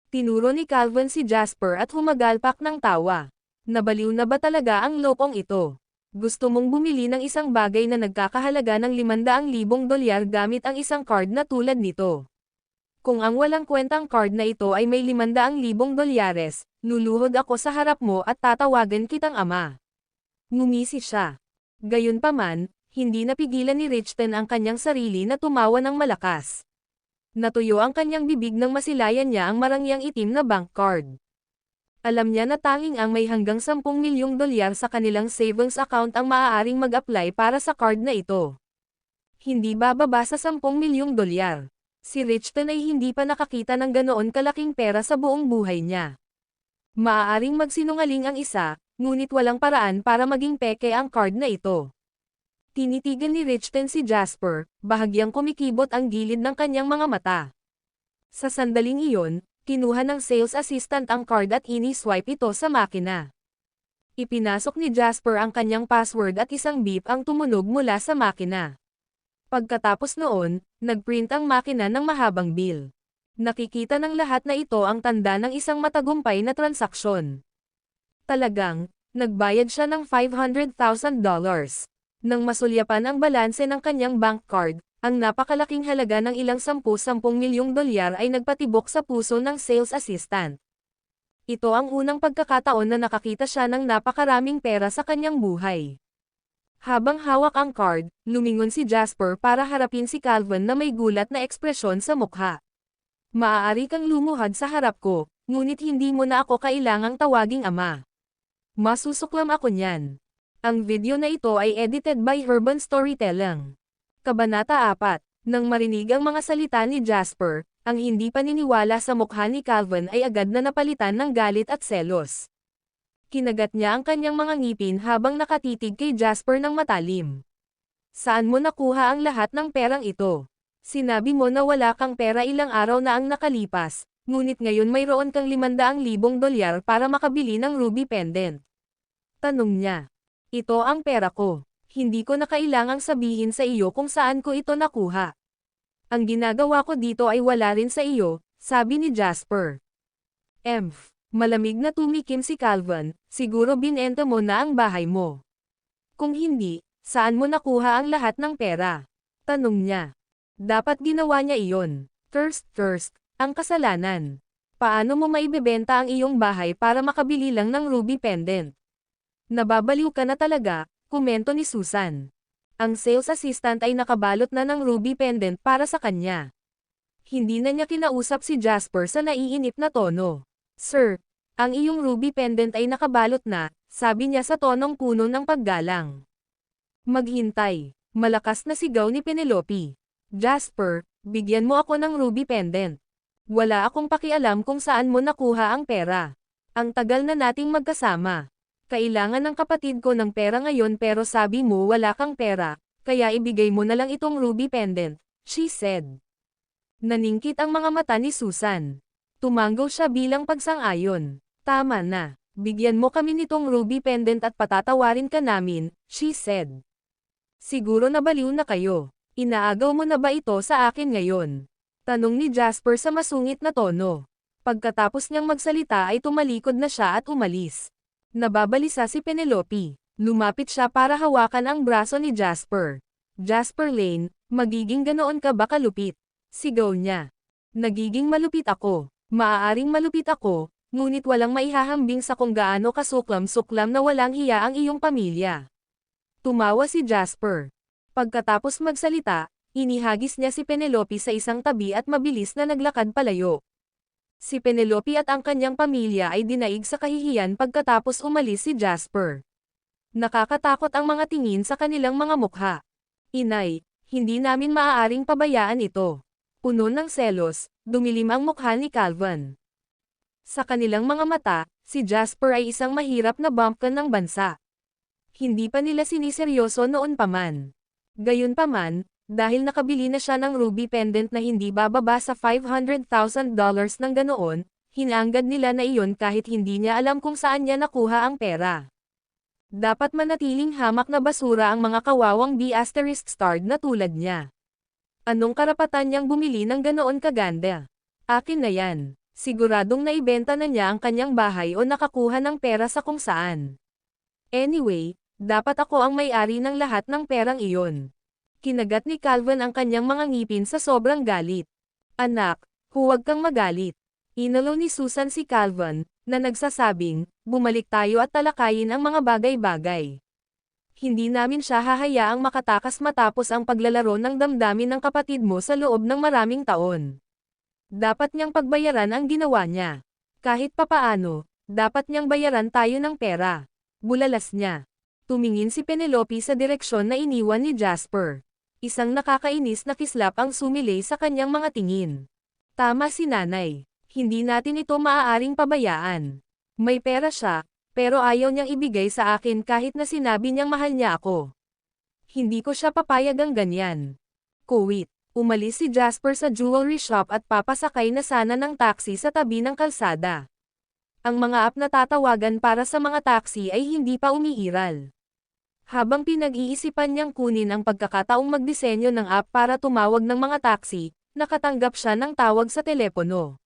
Speaker 2: Tinuro ni Calvin si Jasper at humagalpak ng tawa. Nabaliw na ba talaga ang lopong ito? Gusto mong bumili ng isang bagay na nagkakahalaga ng $500,000 gamit ang isang card na tulad nito. Kung ang walang kwentang card na ito ay may $500,000, luluhod ako sa harap mo at tatawagan kitang ama. Ngumisi siya. Gayunpaman, hindi napigilan ni Richton ang kanyang sarili na tumawa ng malakas. Natuyo ang kanyang bibig nang masilayan niya ang marangyang itim na bank card. Alam niya na tanging ang may hanggang $10 milyong sa kanilang savings account ang maaaring mag-apply para sa card na ito. Hindi bababa sa $10 milyong. Si Richton ay hindi pa nakakita ng ganoon kalaking pera sa buong buhay niya. Maaaring magsinungaling ang isa, ngunit walang paraan para maging peke ang card na ito. Tinitigan ni Richton si Jasper, bahagyang kumikibot ang gilid ng kanyang mga mata. Sa sandaling iyon, kinuha ng sales assistant ang card at ini-swipe ito sa makina. Ipinasok ni Jasper ang kanyang password at isang beep ang tumunog mula sa makina. Pagkatapos noon, nagprint ang makina ng mahabang bill. Nakikita ng lahat na ito ang tanda ng isang matagumpay na transaksyon. Talagang, Nagbayad siya ng $500,000. Nang masulyapan ang balanse ng kanyang bank card, ang napakalaking halaga ng ilang 10 milyong dolyar ay nagpatibok sa puso ng sales assistant. Ito ang unang pagkakataon na nakakita siya ng napakaraming pera sa kanyang buhay. Habang hawak ang card, lumingon si Jasper para harapin si Calvin na may gulat na ekspresyon sa mukha. Maaari kang lumuhad sa harap ko, ngunit hindi mo na ako kailangang tawaging ama. Masusuklam ako niyan. Ang video na ito ay edited by Urban Storytelling. Kabanata 4. Nang marinig ang mga salita ni Jasper, ang hindi paniniwala sa mukha ni Calvin ay agad na napalitan ng galit at selos. Kinagat niya ang kanyang mga ngipin habang nakatitig kay Jasper ng matalim. Saan mo nakuha ang lahat ng perang ito? Sinabi mo na wala kang pera ilang araw na ang nakalipas, ngunit ngayon mayroon kang 500,000 dolyar para makabili ng ruby pendant. Tanong niya. Ito ang pera ko. Hindi ko na kailangang sabihin sa iyo kung saan ko ito nakuha. Ang ginagawa ko dito ay wala rin sa iyo, sabi ni Jasper. Malamig na tumikim si Calvin, siguro binenta mo na ang bahay mo. Kung hindi, saan mo nakuha ang lahat ng pera? Tanong niya. Dapat ginawa niya iyon. First, ang kasalanan. Paano mo maibebenta ang iyong bahay para makabili lang ng ruby pendant? Nababaliw ka na talaga, komento ni Susan. Ang sales assistant ay nakabalot na ng ruby pendant para sa kanya. Hindi na niya kinausap si Jasper sa naiinip na tono. Sir, ang iyong ruby pendant ay nakabalot na, sabi niya sa tonong puno ng paggalang. Maghintay, malakas na sigaw ni Penelope. Jasper, bigyan mo ako ng ruby pendant. Wala akong pakialam kung saan mo nakuha ang pera. Ang tagal na nating magkasama. Kailangan ng kapatid ko ng pera ngayon pero sabi mo wala kang pera, kaya ibigay mo na lang itong ruby pendant, she said. Naningkit ang mga mata ni Susan. Tumanggaw siya bilang pagsang-ayon. Tama na, bigyan mo kami nitong ruby pendant at patatawarin ka namin, she said. Siguro nabaliw na kayo. Inaagaw mo na ba ito sa akin ngayon? Tanong ni Jasper sa masungit na tono. Pagkatapos niyang magsalita ay tumalikod na siya at umalis. Nababalisa si Penelope. Lumapit siya para hawakan ang braso ni Jasper. Jasper Lane, magiging ganoon ka ba kalupit? Sigaw niya. Nagiging malupit ako. Maaaring malupit ako, ngunit walang maihahambing sa kung gaano kasuklam-suklam na walang hiya ang iyong pamilya. Tumawa si Jasper. Pagkatapos magsalita, inihagis niya si Penelope sa isang tabi at mabilis na naglakad palayo. Si Penelope at ang kanyang pamilya ay dinaig sa kahihiyan pagkatapos umalis si Jasper. Nakakatakot ang mga tingin sa kanilang mga mukha. Inay, hindi namin maaaring pabayaan ito. Puno ng selos, dumilim ang mukha ni Calvin. Sa kanilang mga mata, si Jasper ay isang mahirap na bumpkin ng bansa. Hindi pa nila siniseryoso noon pa man. Gayunpaman, dahil nakabili na siya ng ruby pendant na hindi bababa sa $500,000 ng ganoon, hinanggad nila na iyon kahit hindi niya alam kung saan niya nakuha ang pera. Dapat manatiling hamak na basura ang mga kawawang B***starred na tulad niya. Anong karapatan niyang bumili ng ganoon kaganda? Akin na yan. Siguradong naibenta na niya ang kanyang bahay o nakakuha ng pera sa kung saan. Anyway, dapat ako ang may-ari ng lahat ng perang iyon. Kinagat ni Calvin ang kanyang mga ngipin sa sobrang galit. Anak, huwag kang magalit. Inalo ni Susan si Calvin, na nagsasabing, bumalik tayo at talakayin ang mga bagay-bagay. Hindi namin siya hahayaang makatakas matapos ang paglalaro ng damdamin ng kapatid mo sa loob ng maraming taon. Dapat niyang pagbayaran ang ginawa niya. Kahit papaano, dapat niyang bayaran tayo ng pera. Bulalas niya. Tumingin si Penelope sa direksyon na iniwan ni Jasper. Isang nakakainis na kislap ang sumilay sa kanyang mga tingin. Tama si nanay. Hindi natin ito maaaring pabayaan. May pera siya, pero ayaw niyang ibigay sa akin kahit na sinabi niyang mahal niya ako. Hindi ko siya papayag ang ganyan. Kuwit. Umalis si Jasper sa jewelry shop at papasakay na sana ng taxi sa tabi ng kalsada. Ang mga app na tatawagan para sa mga taxi ay hindi pa umiiral. Habang pinag-iisipan niyang kunin ang pagkakataong magdisenyo ng app para tumawag ng mga taxi, nakatanggap siya ng tawag sa telepono.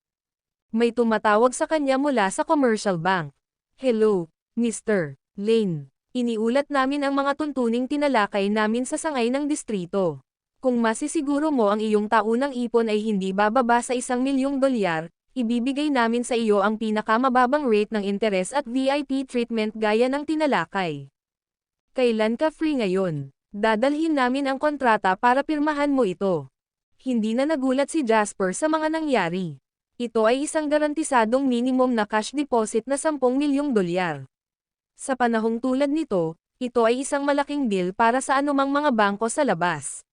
Speaker 2: May tumatawag sa kanya mula sa commercial bank. Hello, Mr. Lane, iniulat namin ang mga tuntuning tinalakay namin sa sangay ng distrito. Kung masisiguro mo ang iyong taunang ipon ay hindi bababa sa $1,000,000, ibibigay namin sa iyo ang pinakamababang rate ng interes at VIP treatment gaya ng tinalakay. Kailan ka free ngayon? Dadalhin namin ang kontrata para pirmahan mo ito. Hindi na nagulat si Jasper sa mga nangyari. Ito ay isang garantisadong minimum na cash deposit na $10,000,000. Sa panahong tulad nito, ito ay isang malaking deal para sa anumang mga bangko sa labas.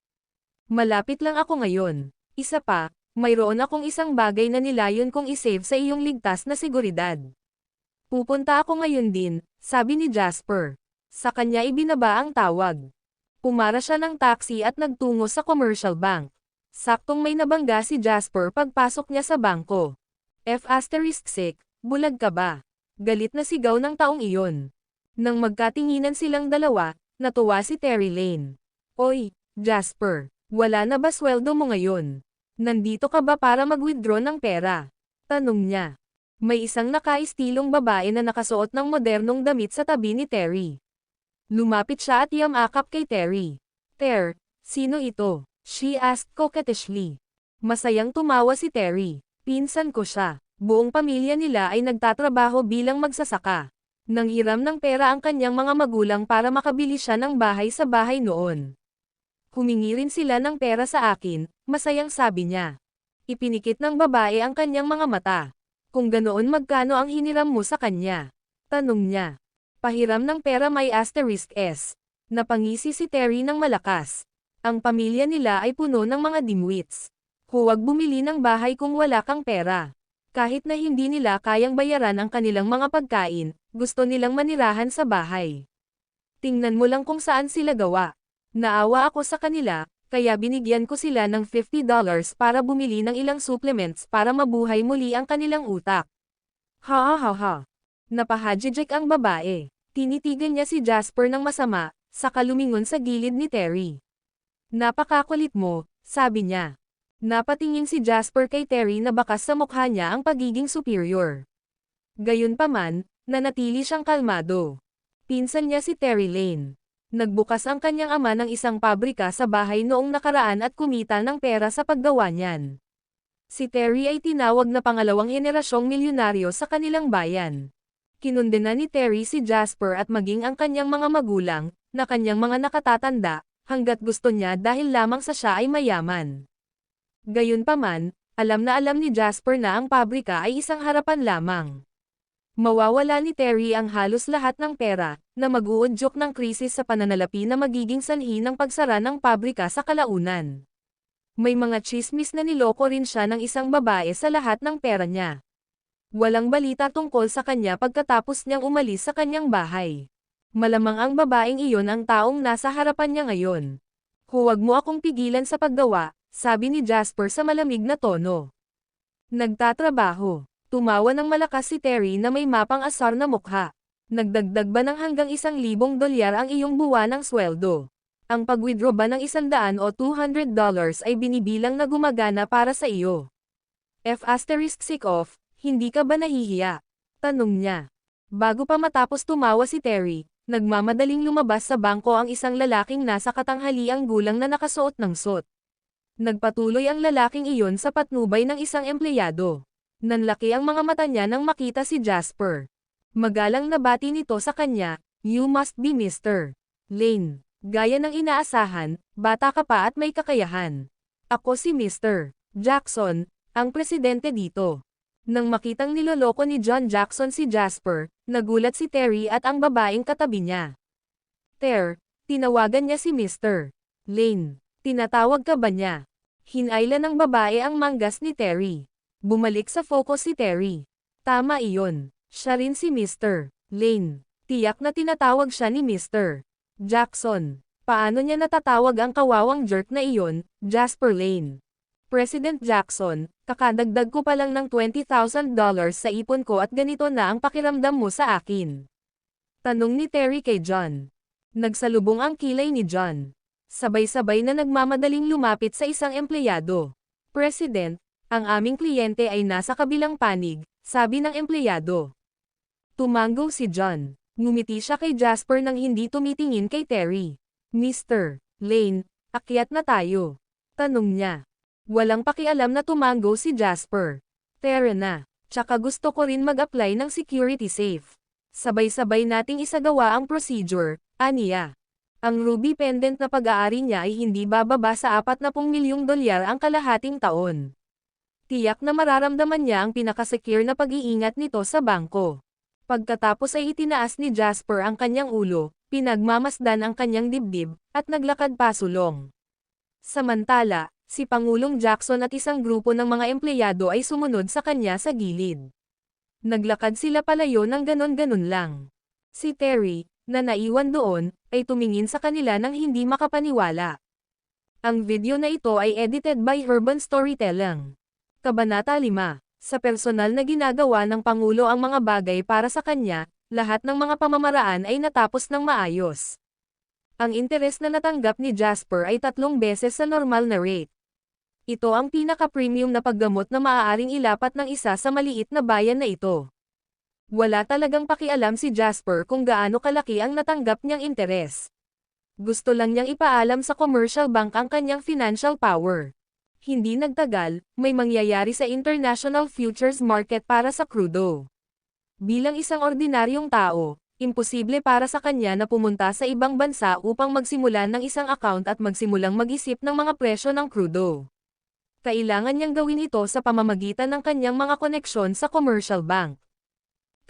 Speaker 2: Malapit lang ako ngayon. Isa pa, mayroon akong isang bagay na nilayon kong isave sa iyong ligtas na seguridad. Pupunta ako ngayon din, sabi ni Jasper. Sa kanya ibinaba ang tawag. Pumara siya ng taxi at nagtungo sa commercial bank. Saktong may nabangga si Jasper pagpasok niya sa bangko. F***, bulag ka ba? Galit na sigaw ng taong iyon. Nang magkatinginan silang dalawa, natuwa si Terry Lane. Oy, Jasper, wala na ba sweldo mo ngayon? Nandito ka ba para mag-withdraw ng pera? Tanong niya. May isang nakaistilong babae na nakasuot ng modernong damit sa tabi ni Terry. Lumapit siya at yamakap kay Terry. Sino ito? She asked coquettishly. Masayang tumawa si Terry. Pinsan ko siya. Buong pamilya nila ay nagtatrabaho bilang magsasaka. Nanghiram ng pera ang kanyang mga magulang para makabili siya ng bahay sa bahay noon. Humingi rin sila ng pera sa akin, masayang sabi niya. Ipinikit ng babae ang kanyang mga mata. Kung ganoon magkano ang hiniram mo sa kanya? Tanong niya. Pahiram ng pera may *S. Napangisi si Terry ng malakas. Ang pamilya nila ay puno ng mga dimwits. Huwag bumili ng bahay kung wala kang pera. Kahit na hindi nila kayang bayaran ang kanilang mga pagkain, gusto nilang manirahan sa bahay. Tingnan mo lang kung saan sila gawa. Naawa ako sa kanila, kaya binigyan ko sila ng $50 para bumili ng ilang supplements para mabuhay muli ang kanilang utak. Ha. Napahadjijik ang babae. Tinitigan niya si Jasper ng masama, saka lumingon sa gilid ni Terry. Napakakulit mo, sabi niya. Napatingin si Jasper kay Terry na bakas sa mukha niya ang pagiging superior. Gayunpaman, nanatili siyang kalmado. Pinsan niya si Terry Lane. Nagbukas ang kanyang ama ng isang pabrika sa bahay noong nakaraan at kumita ng pera sa paggawa niyan. Si Terry ay tinawag na pangalawang henerasyong milyonaryo sa kanilang bayan. Kinundena ni Terry si Jasper at maging ang kanyang mga magulang, na kanyang mga nakatatanda, hanggat gusto niya dahil lamang sa siya ay mayaman. Gayunpaman, alam na alam ni Jasper na ang pabrika ay isang harapan lamang. Mawawala ni Terry ang halos lahat ng pera, na mag-uudyok ng krisis sa pananalapi na magiging sanhi ng pagsara ng pabrika sa kalaunan. May mga tsismis na niloko rin siya ng isang babae sa lahat ng pera niya. Walang balita tungkol sa kanya pagkatapos niyang umalis sa kanyang bahay. Malamang ang babaeng iyon ang taong nasa harapan niya ngayon. Huwag mo akong pigilan sa paggawa, sabi ni Jasper sa malamig na tono. Nagtatrabaho. Tumawa ng malakas si Terry na may mapang asar na mukha. Nagdagdag ba ng hanggang $1,000 ang iyong buwanang sweldo? Ang pag-withdraw ba ng $100 o $200 ay binibilang na gumagana para sa iyo? Hindi ka ba nahihiya? Tanong niya. Bago pa matapos tumawa si Terry, nagmamadaling lumabas sa bangko ang isang lalaking nasa katanghaliang gulang na nakasuot ng suit. Nagpatuloy ang lalaking iyon sa patnubay ng isang empleyado. Nanlaki ang mga mata niya nang makita si Jasper. Magalang nabati nito sa kanya, "You must be Mr. Lane. Gaya ng inaasahan, bata ka pa at may kakayahan. Ako si Mr. Jackson, ang presidente dito." Nang makitang niloloko ni John Jackson si Jasper, nagulat si Terry at ang babaeng katabi niya. Tinawagan niya si Mr. Lane. Tinatawag ka ba niya? Hinayla ng babae ang manggas ni Terry. Bumalik sa focus si Terry. Tama iyon. Siya rin si Mr. Lane. Tiyak na tinatawag siya ni Mr. Jackson. Paano niya natatawag ang kawawang jerk na iyon, Jasper Lane? President Jackson, kakadagdag ko pa lang ng $20,000 sa ipon ko at ganito na ang pakiramdam mo sa akin. Tanong ni Terry kay John. Nagsalubong ang kilay ni John. Sabay-sabay na nagmamadaling lumapit sa isang empleyado. President, ang aming kliyente ay nasa kabilang panig, sabi ng empleyado. Tumango si John. Ngumiti siya kay Jasper nang hindi tumitingin kay Terry. Mr. Lane, akyat na tayo. Tanong niya. Walang pakialam na tumango si Jasper. Tara na. Tsaka gusto ko rin mag-apply ng security safe. Sabay-sabay nating isagawa ang procedure, aniya. Ang ruby pendant na pag-aari niya ay hindi bababa sa 40 milyong dolyar ang kalahating taon. Tiyak na mararamdaman niya ang pinakasecure na pag-iingat nito sa bangko. Pagkatapos ay itinaas ni Jasper ang kanyang ulo, pinagmamasdan ang kanyang dibdib, at naglakad pasulong. Samantala, si Pangulong Jackson at isang grupo ng mga empleyado ay sumunod sa kanya sa gilid. Naglakad sila palayo ng ganon-ganon lang. Si Terry, na naiwan doon, ay tumingin sa kanila nang hindi makapaniwala. Ang video na ito ay edited by Urban Storytelling. Kabanata 5. Sa personal na ginagawa ng Pangulo ang mga bagay para sa kanya, lahat ng mga pamamaraan ay natapos ng maayos. Ang interes na natanggap ni Jasper ay 3 beses sa normal na rate. Ito ang pinaka-premium na paggamot na maaaring ilapat ng isa sa maliit na bayan na ito. Wala talagang pakialam si Jasper kung gaano kalaki ang natanggap niyang interes. Gusto lang niyang ipaalam sa commercial bank ang kanyang financial power. Hindi nagtagal, may mangyayari sa international futures market para sa krudo. Bilang isang ordinaryong tao, imposible para sa kanya na pumunta sa ibang bansa upang magsimulan ng isang account at magsimulang mag-isip ng mga presyo ng krudo. Kailangan niyang gawin ito sa pamamagitan ng kanyang mga koneksyon sa commercial bank.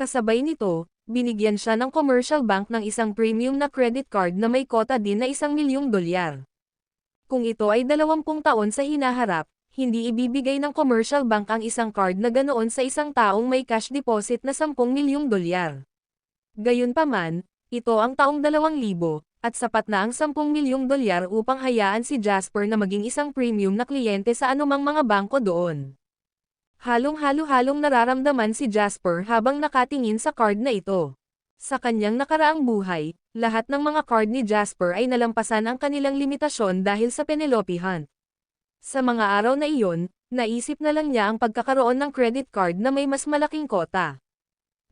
Speaker 2: Kasabay nito, binigyan siya ng commercial bank ng isang premium na credit card na may kota din na 1 milyong dolyar. Kung ito ay 20 taon sa hinaharap, hindi ibibigay ng commercial bank ang isang card na ganoon sa isang taong may cash deposit na 10 milyong dolyar. Gayunpaman, ito ang taong 2000, at sapat na ang 10 milyong dolyar upang hayaan si Jasper na maging isang premium na kliyente sa anumang mga bangko doon. Halong-halong nararamdaman si Jasper habang nakatingin sa card na ito. Sa kanyang nakaraang buhay, lahat ng mga card ni Jasper ay nalampasan ang kanilang limitasyon dahil sa Penelope Hunt. Sa mga araw na iyon, naisip na lang niya ang pagkakaroon ng credit card na may mas malaking kota.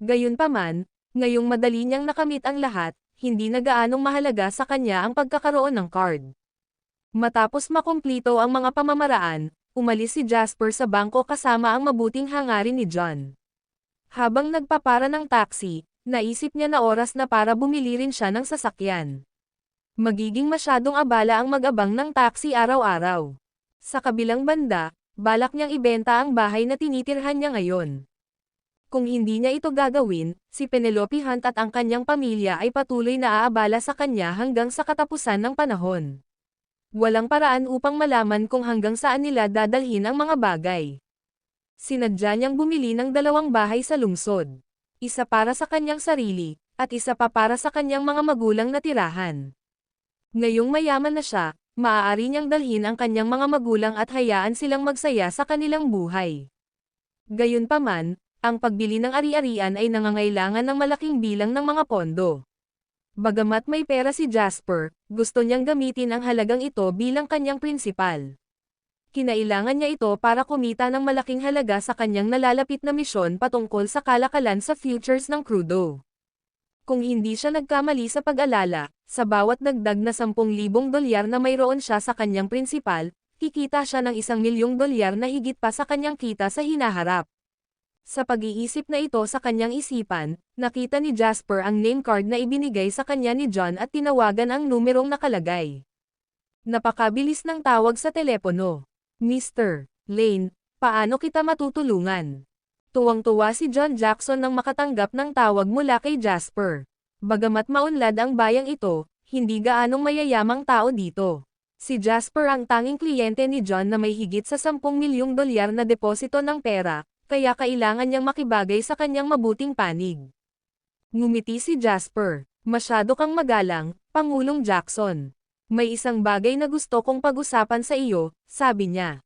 Speaker 2: Gayunpaman, ngayong madali niyang nakamit ang lahat, hindi na gaanong mahalaga sa kanya ang pagkakaroon ng card. Matapos makumplito ang mga pamamaraan, umalis si Jasper sa bangko kasama ang mabuting hangarin ni John. Habang nagpapara ng taxi, naisip niya na oras na para bumili rin siya ng sasakyan. Magiging masyadong abala ang mag-abang ng taxi araw-araw. Sa kabilang banda, balak niyang ibenta ang bahay na tinitirhan niya ngayon. Kung hindi niya ito gagawin, si Penelope Hunt at ang kanyang pamilya ay patuloy na aabala sa kanya hanggang sa katapusan ng panahon. Walang paraan upang malaman kung hanggang saan nila dadalhin ang mga bagay. Sinadya niyang bumili ng 2 bahay sa lungsod. Isa para sa kanyang sarili, at isa pa para sa kanyang mga magulang na tirahan. Ngayong mayaman na siya, maaari niyang dalhin ang kanyang mga magulang at hayaan silang magsaya sa kanilang buhay. Gayunpaman, ang pagbili ng ari-arian ay nangangailangan ng malaking bilang ng mga pondo. Bagamat may pera si Jasper, gusto niyang gamitin ang halagang ito bilang kanyang prinsipal. Kinailangan niya ito para kumita ng malaking halaga sa kanyang nalalapit na misyon patungkol sa kalakalan sa futures ng krudo. Kung hindi siya nagkamali sa pag-alala, sa bawat dagdag na 10,000 dolyar na mayroon siya sa kanyang prinsipal, kikita siya ng 1 milyong dolyar na higit pa sa kanyang kita sa hinaharap. Sa pag-iisip na ito sa kanyang isipan, nakita ni Jasper ang name card na ibinigay sa kanya ni John at tinawagan ang numerong nakalagay. Napakabilis ng tawag sa telepono. Mr. Lane, paano kita matutulungan? Tuwang-tuwa si John Jackson nang makatanggap ng tawag mula kay Jasper. Bagamat maunlad ang bayang ito, hindi gaanong mayayamang tao dito. Si Jasper ang tanging kliyente ni John na may higit sa 10 milyong dolyar na deposito ng pera, kaya kailangan niyang makibagay sa kanyang mabuting panig. Ngumiti si Jasper. Masyado kang magalang, Pangulong Jackson. May isang bagay na gusto kong pag-usapan sa iyo, sabi niya.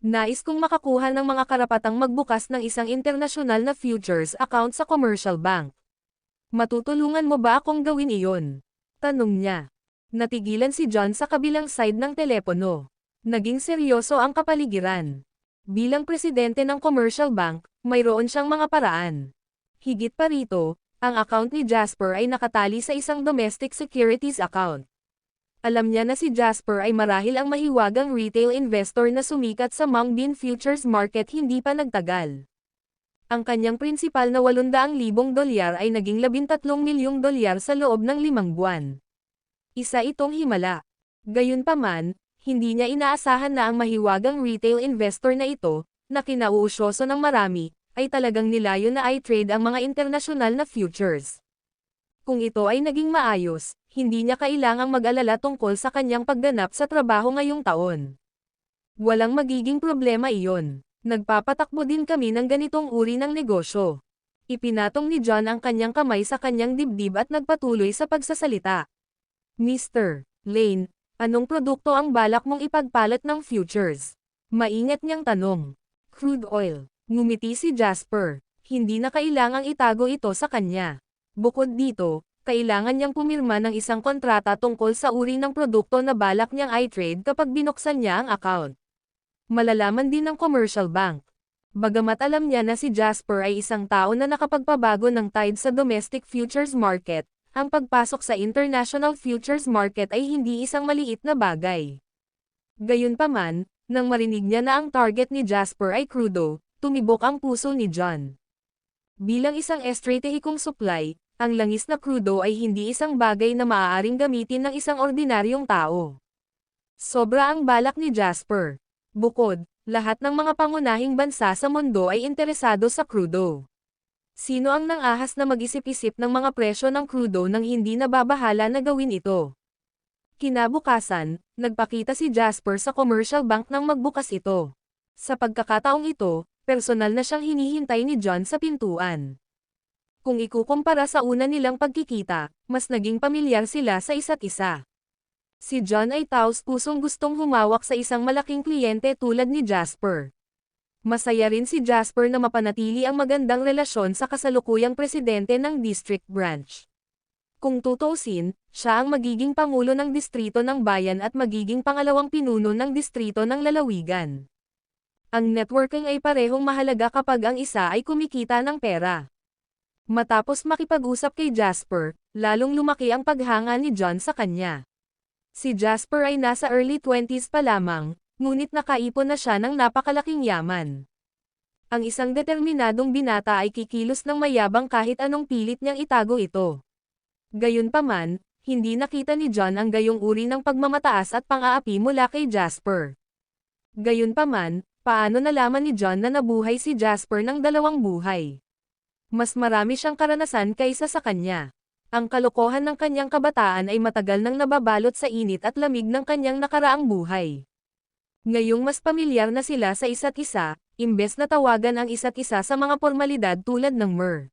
Speaker 2: Nais kong makakuha ng mga karapatang magbukas ng isang internasyonal na futures account sa commercial bank. Matutulungan mo ba akong gawin iyon? Tanong niya. Natigilan si John sa kabilang side ng telepono. Naging seryoso ang kapaligiran. Bilang presidente ng commercial bank, mayroon siyang mga paraan. Higit pa rito, Ang account ni Jasper ay nakatali sa isang domestic securities account. Alam niya na si Jasper ay marahil ang mahiwagang retail investor na sumikat sa Mung Bean Futures Market hindi pa nagtagal. Ang kanyang prinsipal na $800,000 ay naging $13 milyong sa loob ng 5 buwan. Isa itong himala. Gayunpaman, hindi niya inaasahan na ang mahiwagang retail investor na ito, na kinauusyoso ng marami, ay talagang nilayo na i-trade ang mga internasyonal na futures. Kung ito ay naging maayos, hindi niya kailangang mag-alala tungkol sa kanyang pagganap sa trabaho ngayong taon. Walang magiging problema iyon. Nagpapatakbo din kami ng ganitong uri ng negosyo. Ipinatong ni John ang kanyang kamay sa kanyang dibdib at nagpatuloy sa pagsasalita. Mr. Lane, anong produkto ang balak mong ipagpalit ng futures? Maingat niyang tanong. Crude oil. Ngumiti si Jasper. Hindi na kailangang itago ito sa kanya. Bukod dito, kailangan niyang pumirma ng isang kontrata tungkol sa uri ng produkto na balak niyang i-trade kapag binuksan niya ang account. Malalaman din ng commercial bank. Bagamat alam niya na si Jasper ay isang tao na nakapagpabago ng tide sa domestic futures market, ang pagpasok sa international futures market ay hindi isang maliit na bagay. Gayunpaman, nang marinig niya na ang target ni Jasper ay crudo, tumibok ang puso ni John. Bilang isang estratehikong supply, ang langis na crudo ay hindi isang bagay na maaaring gamitin ng isang ordinaryong tao. Sobra ang balak ni Jasper. Bukod, lahat ng mga pangunahing bansa sa mundo ay interesado sa crudo. Sino ang nang-ahas na mag-isip-isip ng mga presyo ng crudo nang hindi nababahala na gawin ito? Kinabukasan, nagpakita si Jasper sa commercial bank nang magbukas ito. Sa pagkakataong ito, personal na siyang hinihintay ni John sa pintuan. Kung ikukumpara sa una nilang pagkikita, mas naging pamilyar sila sa isa't isa. Si John ay taos-pusong gustong humawak sa isang malaking kliyente tulad ni Jasper. Masaya rin si Jasper na mapanatili ang magandang relasyon sa kasalukuyang presidente ng district branch. Kung tutuusin, siya ang magiging pangulo ng distrito ng bayan at magiging pangalawang pinuno ng distrito ng lalawigan. Ang networking ay parehong mahalaga kapag ang isa ay kumikita ng pera. Matapos makipag-usap kay Jasper, lalong lumaki ang paghanga ni John sa kanya. Si Jasper ay nasa early 20s pa lamang, ngunit nakaipon na siya ng napakalaking yaman. Ang isang determinadong binata ay kikilos ng mayabang kahit anong pilit niyang itago ito. Gayunpaman, hindi nakita ni John ang gayong uri ng pagmamataas at pang-aapi mula kay Jasper. Gayunpaman, paano nalaman ni John na nabuhay si Jasper ng 2 buhay? Mas marami siyang karanasan kaysa sa kanya. Ang kalokohan ng kanyang kabataan ay matagal nang nababalot sa init at lamig ng kanyang nakaraang buhay. Ngayong mas pamilyar na sila sa isa't isa, imbes na tawagan ang isa't isa sa mga formalidad tulad ng Mr.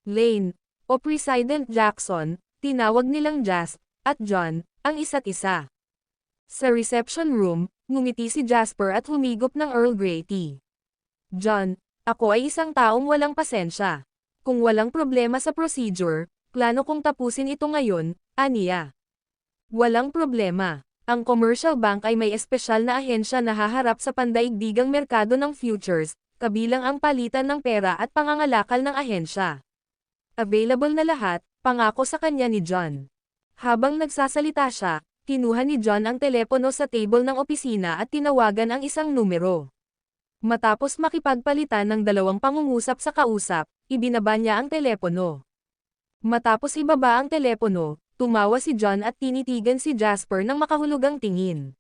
Speaker 2: Lane o President Jackson, tinawag nilang Jas at John ang isa't isa. Sa reception room, ngumiti si Jasper at humigop ng Earl Grey tea. John, ako ay isang taong walang pasensya. Kung walang problema sa procedure, plano kong tapusin ito ngayon, aniya. Walang problema. Ang commercial bank ay may espesyal na ahensya na haharap sa pandaigdigang merkado ng futures, kabilang ang palitan ng pera at pangangalakal ng ahensya. Available na lahat, pangako sa kanya ni John. Habang nagsasalita siya, kinuha ni John ang telepono sa table ng opisina at tinawagan ang isang numero. Matapos makipagpalitan ng 2 pangungusap sa kausap, ibinaba niya ang telepono. Matapos ibaba ang telepono, tumawa si John at tinitigan si Jasper ng makahulugang tingin.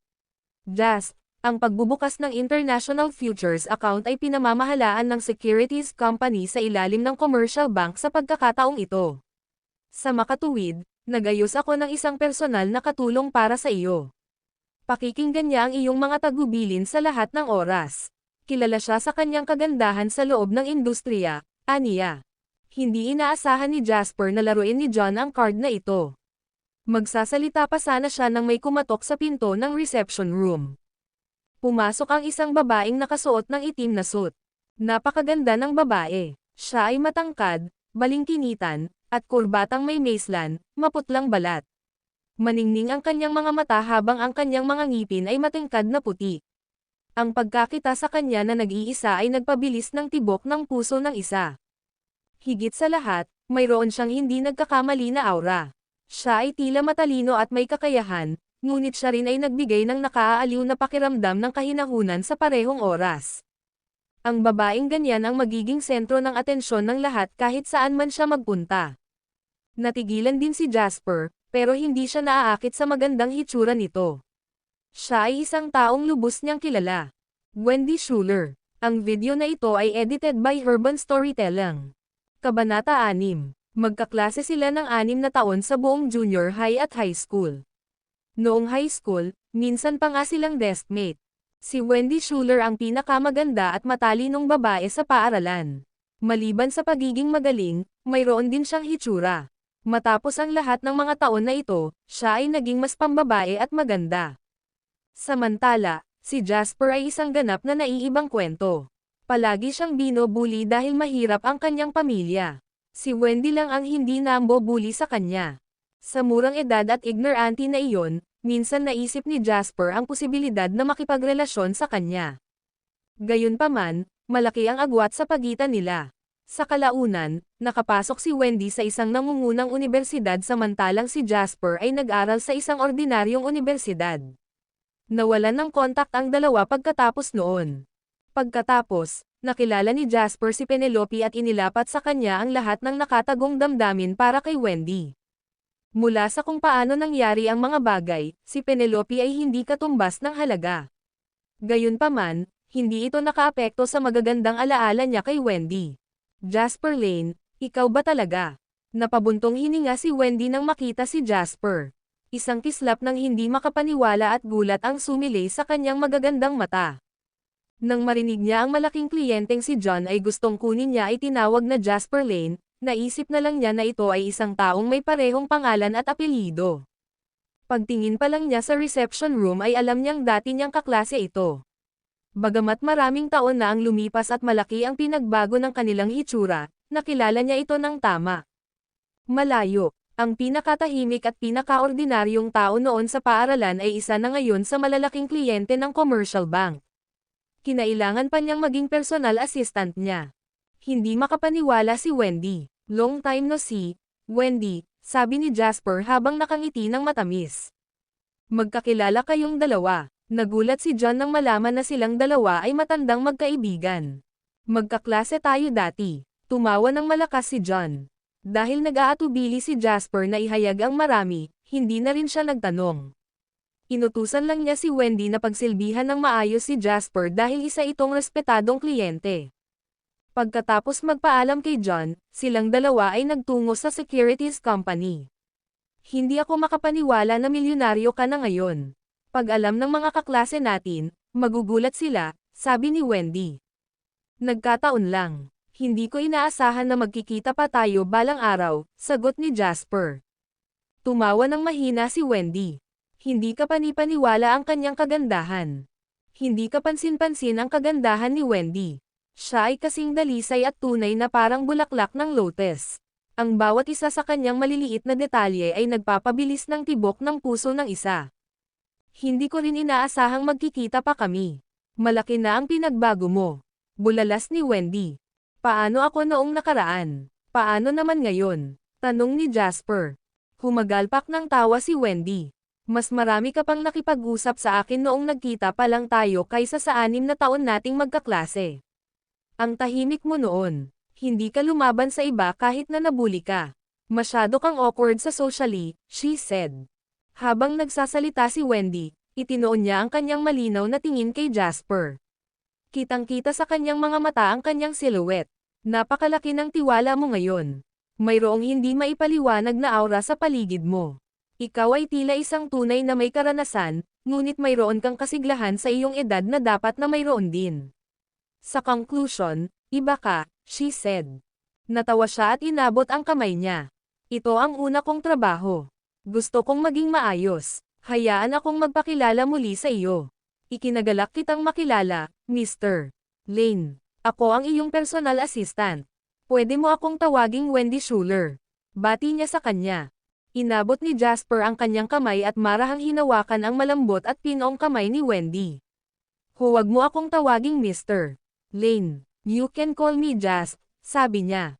Speaker 2: Jas, ang pagbubukas ng International Futures account ay pinamamahalaan ng securities company sa ilalim ng commercial bank sa pagkakataong ito. Sa makatuwid, nagayos ako ng isang personal na katulong para sa iyo. Pakikinggan niya ang iyong mga tagubilin sa lahat ng oras. Kilala siya sa kanyang kagandahan sa loob ng industriya, aniya. Hindi inaasahan ni Jasper na laruin ni John ang card na ito. Magsasalita pa sana siya nang may kumatok sa pinto ng reception room. Pumasok ang isang babaeng nakasuot ng itim na suit. Napakaganda ng babae. Siya ay matangkad, balingkinitan, at kurbatang may maislan, maputlang balat. Maningning ang kanyang mga mata habang ang kanyang mga ngipin ay matingkad na puti. Ang pagkakita sa kanya na nag-iisa ay nagpabilis ng tibok ng puso ng isa. Higit sa lahat, mayroon siyang hindi nagkakamali na aura. Siya ay tila matalino at may kakayahan, ngunit siya rin ay nagbigay ng nakaaaliw na pakiramdam ng kahinahunan sa parehong oras. Ang babaeng ganyan ang magiging sentro ng atensyon ng lahat kahit saan man siya magpunta. Natigilan din si Jasper, pero hindi siya naaakit sa magandang hitsura nito. Siya ay isang taong lubos niyang kilala. Wendy Schuler. Ang video na ito ay edited by Urban Storytelling. Kabanata 6. Magkaklase sila ng 6 na taon sa buong junior high at high school. Noong high school, minsan pa nga silang deskmate. Si Wendy Schuler ang pinakamaganda at matalinong babae sa paaralan. Maliban sa pagiging magaling, mayroon din siyang hitsura. Matapos ang lahat ng mga taon na ito, siya ay naging mas pambabae at maganda. Samantala, si Jasper ay isang ganap na naiibang kwento. Palagi siyang binobuli dahil mahirap ang kanyang pamilya. Si Wendy lang ang hindi nambobuli sa kanya. Sa murang edad at ignorante na iyon, minsan naisip ni Jasper ang posibilidad na makipagrelasyon sa kanya. Gayunpaman, malaki ang agwat sa pagitan nila. Sa kalaunan, nakapasok si Wendy sa isang nangungunang unibersidad samantalang si Jasper ay nag-aral sa isang ordinaryong unibersidad. Nawalan ng kontak ang dalawa pagkatapos noon. Pagkatapos, nakilala ni Jasper si Penelope at inilapat sa kanya ang lahat ng nakatagong damdamin para kay Wendy. Mula sa kung paano nangyari ang mga bagay, si Penelope ay hindi katumbas ng halaga. Gayunpaman, hindi ito nakaapekto sa magagandang alaala niya kay Wendy. Jasper Lane, ikaw ba talaga? Napabuntong hininga si Wendy nang makita si Jasper. Isang kislap ng hindi makapaniwala at gulat ang sumilay sa kanyang magagandang mata. Nang marinig niya ang malaking kliyenteng si John ay gustong kunin niya ay tinawag na Jasper Lane, naisip na lang niya na ito ay isang taong may parehong pangalan at apelyido. Pagtingin pa lang niya sa reception room ay alam niyang dati niyang kaklase ito. Bagamat maraming taon na ang lumipas at malaki ang pinagbago ng kanilang hitsura, nakilala niya ito ng tama. Malayo, ang pinakatahimik at pinakaordinaryong tao noon sa paaralan ay isa na ngayon sa malalaking kliyente ng commercial bank. Kinailangan pa niyang maging personal assistant niya. Hindi makapaniwala si Wendy. Long time no see, Wendy, sabi ni Jasper habang nakangiti ng matamis. Magkakilala kayong dalawa. Nagulat si John nang malaman na silang dalawa ay matandang magkaibigan. Magkaklase tayo dati. Tumawa ng malakas si John. Dahil nag-aatubili si Jasper na ihayag ang marami, hindi na rin siya nagtanong. Inutusan lang niya si Wendy na pagsilbihan ng maayos si Jasper dahil isa itong respetadong kliyente. Pagkatapos magpaalam kay John, silang dalawa ay nagtungo sa securities company. Hindi ako makapaniwala na milyonaryo ka na ngayon. Pag alam ng mga kaklase natin, magugulat sila, sabi ni Wendy. Nagkataon lang. Hindi ko inaasahan na magkikita pa tayo balang araw, sagot ni Jasper. Tumawa ng mahina si Wendy. Hindi ka panipaniwala ang kanyang kagandahan. Hindi ka pansin-pansin ang kagandahan ni Wendy. Siya ay kasing dalisay at tunay na parang bulaklak ng lotus. Ang bawat isa sa kanyang maliliit na detalye ay nagpapabilis ng tibok ng puso ng isa. Hindi ko rin inaasahang magkikita pa kami. Malaki na ang pinagbago mo. Bulalas ni Wendy. Paano ako noong nakaraan? Paano naman ngayon? Tanong ni Jasper. Humagalpak ng tawa si Wendy. Mas marami ka pang nakipag-usap sa akin noong nagkita pa lang tayo kaysa sa 6 na taon nating magkaklase. Ang tahimik mo noon. Hindi ka lumaban sa iba kahit na nabuli ka. Masyado kang awkward sa socially, she said. Habang nagsasalita si Wendy, itinoon niya ang kanyang malinaw na tingin kay Jasper. Kitang-kita sa kanyang mga mata ang kanyang silhouette. Napakalaki ng tiwala mo ngayon. Mayroong hindi maipaliwanag na aura sa paligid mo. Ikaw ay tila isang tunay na may karanasan, ngunit mayroon kang kasiglahan sa iyong edad na dapat na mayroon din. Sa conclusion, iba ka, she said. Natawa siya at inabot ang kamay niya. Ito ang una kong trabaho. Gusto kong maging maayos. Hayaan akong magpakilala muli sa iyo. Ikinagalak kitang makilala, Mr. Lane. Ako ang iyong personal assistant. Pwede mo akong tawaging Wendy Schuler. Bati niya sa kanya. Inabot ni Jasper ang kanyang kamay at marahang hinawakan ang malambot at pinoong kamay ni Wendy. Huwag mo akong tawaging Mr. Lane. You can call me Jas, sabi niya.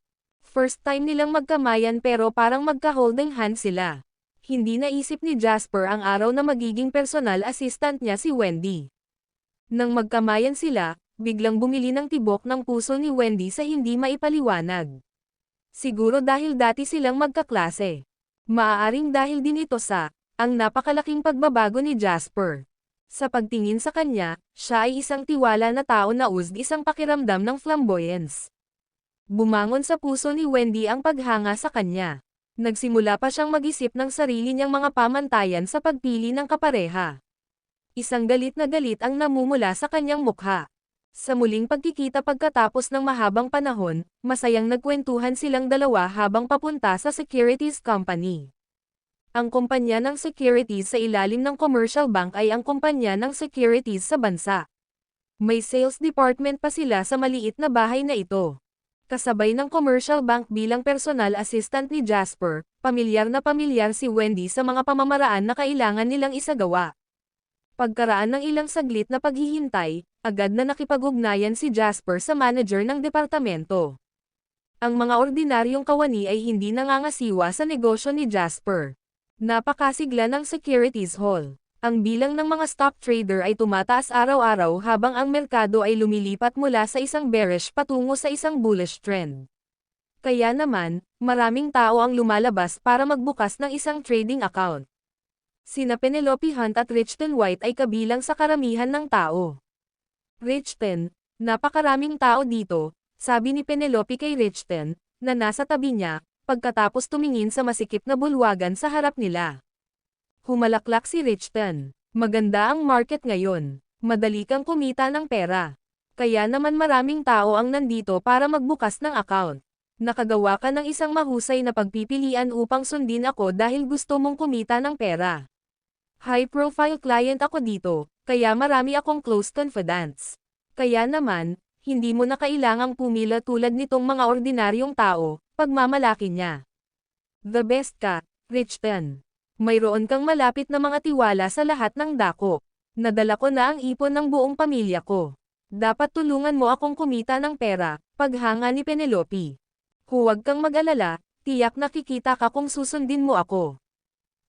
Speaker 2: First time nilang magkamayan pero parang magka-holding hand sila. Hindi naisip ni Jasper ang araw na magiging personal assistant niya si Wendy. Nang magkamayan sila, biglang bumili ng tibok ng puso ni Wendy sa hindi maipaliwanag. Siguro dahil dati silang magkaklase. Maaaring dahil din ito sa ang napakalaking pagbabago ni Jasper. Sa pagtingin sa kanya, siya ay isang tiwala na tao na isang pakiramdam ng flamboyance. Bumangon sa puso ni Wendy ang paghanga sa kanya. Nagsimula pa siyang mag-isip ng sarili niyang mga pamantayan sa pagpili ng kapareha. Isang galit na galit ang namumula sa kanyang mukha. Sa muling pagkikita pagkatapos ng mahabang panahon, masayang nagkwentuhan silang dalawa habang papunta sa securities company. Ang kumpanya ng securities sa ilalim ng commercial bank ay ang kumpanya ng securities sa bansa. May sales department pa sila sa maliit na bahay na ito. Kasabay ng commercial bank bilang personal assistant ni Jasper, pamilyar na pamilyar si Wendy sa mga pamamaraan na kailangan nilang isagawa. Pagkaraan ng ilang saglit na paghihintay, agad na nakipag-ugnayan si Jasper sa manager ng departamento. Ang mga ordinaryong kawani ay hindi nangangasiwa sa negosyo ni Jasper. Napakasigla ng securities hall. Ang bilang ng mga stock trader ay tumataas araw-araw habang ang merkado ay lumilipat mula sa isang bearish patungo sa isang bullish trend. Kaya naman, maraming tao ang lumalabas para magbukas ng isang trading account. Sina Penelope Hunt at Richton White ay kabilang sa karamihan ng tao. Richton, napakaraming tao dito, sabi ni Penelope kay Richton, na nasa tabi niya, pagkatapos tumingin sa masikip na bulwagan sa harap nila. Humalaklak si Richton. Maganda ang market ngayon. Madali kang kumita ng pera. Kaya naman maraming tao ang nandito para magbukas ng account. Nakagawa ka ng isang mahusay na pagpipilian upang sundin ako dahil gusto mong kumita ng pera. High-profile client ako dito, kaya marami akong close confidants. Kaya naman, hindi mo na kailangang pumila tulad nitong mga ordinaryong tao, pagmamalaki niya. The best ka, Richton. Mayroon kang malapit na mga tiwala sa lahat ng dako. Nadala ko na ang ipon ng buong pamilya ko. Dapat tulungan mo akong kumita ng pera, paghanga ni Penelope. Huwag kang mag-alala, tiyak nakikita ka kung susundin mo ako.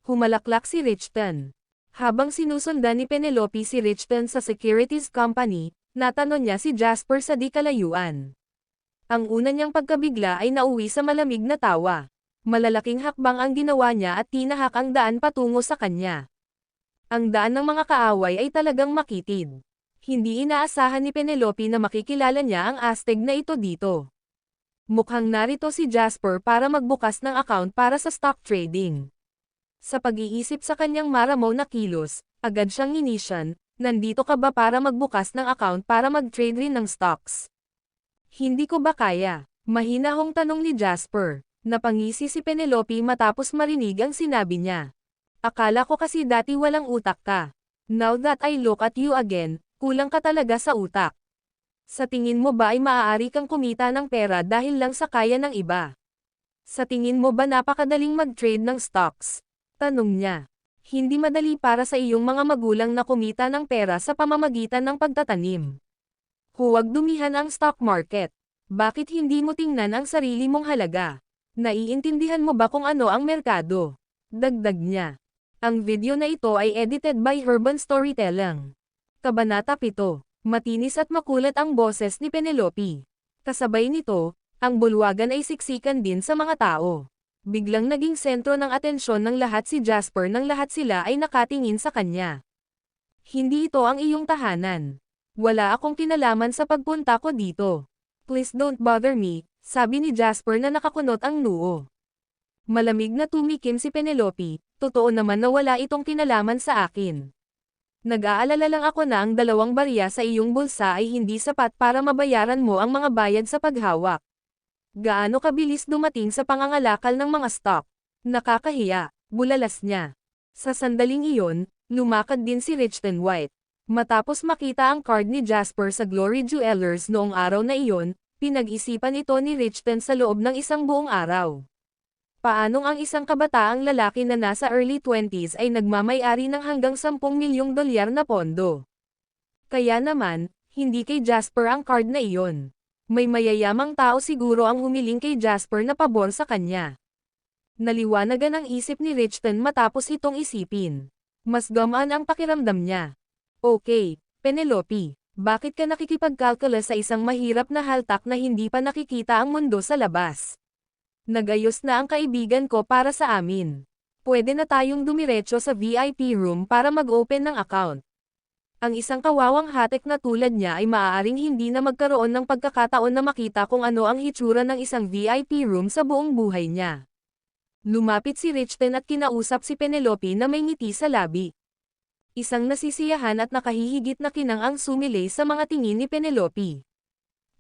Speaker 2: Humalaklak si Richton. Habang sinusundan ni Penelope si Richton sa securities company, natanong niya si Jasper sa di kalayuan. Ang una niyang pagkabigla ay nauwi sa malamig na tawa. Malalaking hakbang ang ginawa niya at tinahak ang daan patungo sa kanya. Ang daan ng mga kaaway ay talagang makitid. Hindi inaasahan ni Penelope na makikilala niya ang astig na ito dito. Mukhang narito si Jasper para magbukas ng account para sa stock trading. Sa pag-iisip sa kanyang maramaw na kilos, agad siyang inisyan, nandito ka ba para magbukas ng account para mag-trade rin ng stocks? Hindi ko ba kaya? Mahinahong tanong ni Jasper. Napangisi si Penelope matapos marinig ang sinabi niya. Akala ko kasi dati walang utak ka. Now that I look at you again, kulang ka talaga sa utak. Sa tingin mo ba ay maaari kang kumita ng pera dahil lang sa kaya ng iba? Sa tingin mo ba napakadaling mag-trade ng stocks? Tanong niya. Hindi madali para sa iyong mga magulang na kumita ng pera sa pamamagitan ng pagtatanim. Huwag dumihan ang stock market. Bakit hindi mo tingnan ang sarili mong halaga? Naiintindihan mo ba kung ano ang merkado? Dagdag niya. Ang video na ito ay edited by Urban Storytelling. Kabanata 7. Matinis at makulat ang boses ni Penelope. Kasabay nito, ang bulwagan ay siksikan din sa mga tao. Biglang naging sentro ng atensyon ng lahat si Jasper nang lahat sila ay nakatingin sa kanya. Hindi ito ang iyong tahanan. Wala akong kinalaman sa pagpunta ko dito. Please don't bother me, sabi ni Jasper na nakakunot ang noo. Malamig na tumikim si Penelope, totoo naman na wala itong kinalaman sa akin. Nag-aalala lang ako na ang 2 barya sa iyong bulsa ay hindi sapat para mabayaran mo ang mga bayad sa paghawak. Gaano kabilis dumating sa pangangalakal ng mga stock? Nakakahiya, bulalas niya. Sa sandaling iyon, lumakad din si Richton White. Matapos makita ang card ni Jasper sa Glory Jewelers noong araw na iyon, pinag-isipan ito ni Richton sa loob ng isang buong araw. Paanong ang isang kabataang lalaki na nasa early 20s ay nagmamay-ari ng hanggang 10 milyong dolyar na pondo? Kaya naman, hindi kay Jasper ang card na iyon. May mayayamang tao siguro ang humiling kay Jasper na pabor sa kanya. Naliwanagan ang isip ni Richton matapos itong isipin. Mas gamaan ang pakiramdam niya. Okay, Penelope, bakit ka nakikipagkalkula sa isang mahirap na haltak na hindi pa nakikita ang mundo sa labas? Nagayos na ang kaibigan ko para sa amin. Pwede na tayong dumiretso sa VIP room para mag-open ng account. Ang isang kawawang hatek na tulad niya ay maaaring hindi na magkaroon ng pagkakataon na makita kung ano ang hitsura ng isang VIP room sa buong buhay niya. Lumapit si Richton at kinausap si Penelope na may ngiti sa labi. Isang nasisiyahan at nakahihigit na kinang ang sumilay sa mga tingin ni Penelope.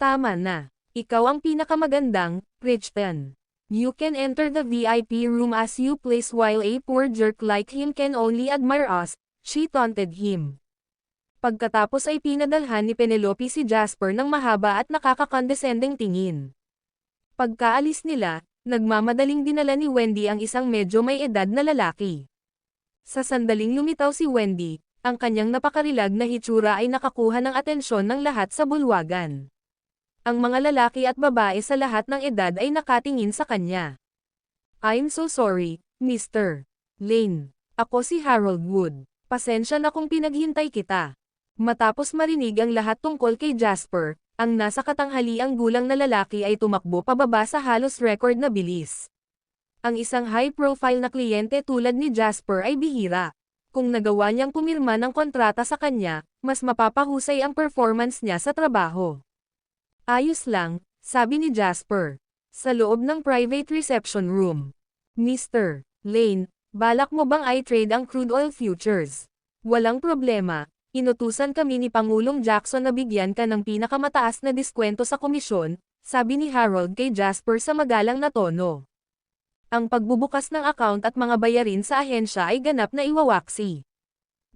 Speaker 2: Tama na. Ikaw ang pinakamagandang, Richton. You can enter the VIP room as you please while a poor jerk like him can only admire us, she taunted him. Pagkatapos ay pinadalhan ni Penelope si Jasper ng mahaba at nakaka-condescending tingin. Pagkaalis nila, nagmamadaling dinala ni Wendy ang isang medyo may edad na lalaki. Sa sandaling lumitaw si Wendy, ang kanyang napakarilag na hitsura ay nakakuha ng atensyon ng lahat sa bulwagan. Ang mga lalaki at babae sa lahat ng edad ay nakatingin sa kanya. I'm so sorry, Mr. Lane. Ako si Harold Wood. Pasensya na kung pinaghintay kita. Matapos marinig ang lahat tungkol kay Jasper, ang nasa katanghaliang gulang na lalaki ay tumakbo pababa sa halos record na bilis. Ang isang high-profile na kliyente tulad ni Jasper ay bihira. Kung nagawa niyang pumirma ng kontrata sa kanya, mas mapapahusay ang performance niya sa trabaho. Ayos lang, sabi ni Jasper. Sa loob ng private reception room. Mr. Lane, balak mo bang i-trade ang crude oil futures? Walang problema. Inutusan kami ni Pangulong Jackson na bigyan ka ng pinakamataas na diskwento sa komisyon, sabi ni Harold kay Jasper sa magalang na tono. Ang pagbubukas ng account at mga bayarin sa ahensya ay ganap na iwawaksi.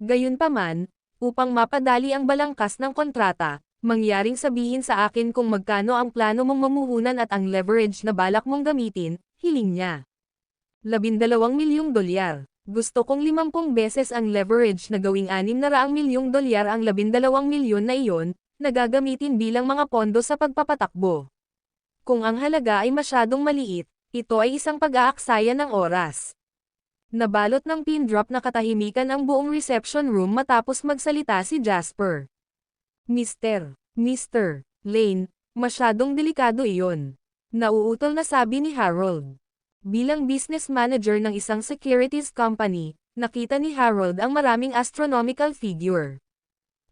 Speaker 2: Gayunpaman, upang mapadali ang balangkas ng kontrata, mangyaring sabihin sa akin kung magkano ang plano mong mamuhunan at ang leverage na balak mong gamitin, hiling niya. $12 milyong. Gusto kong 50 beses ang leverage na gawing $600 milyong ang $12 milyon na iyon, na gagamitin bilang mga pondo sa pagpapatakbo. Kung ang halaga ay masyadong maliit, ito ay isang pag-aaksaya ng oras. Nabalot ng pin drop na katahimikan ang buong reception room matapos magsalita si Jasper. Mr. Lane, masyadong delikado iyon. Nauutol na sabi ni Harold. Bilang business manager ng isang securities company, nakita ni Harold ang maraming astronomical figure.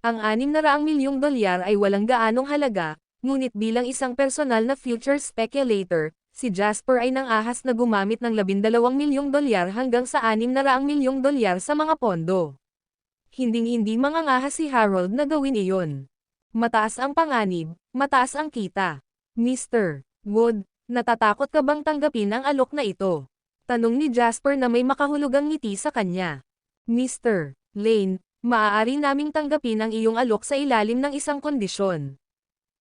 Speaker 2: Ang $600 milyong ay walang gaanong halaga, ngunit bilang isang personal na future speculator, si Jasper ay nangahas na gumamit ng $12 milyong hanggang sa $600 milyong sa mga pondo. Hinding-hindi mangangahas si Harold na gawin iyon. Mataas ang panganib, mataas ang kita. Mr. Wood, natatakot ka bang tanggapin ang alok na ito? Tanong ni Jasper na may makahulugang ngiti sa kanya. Mr. Lane, maaari naming tanggapin ang iyong alok sa ilalim ng isang kondisyon.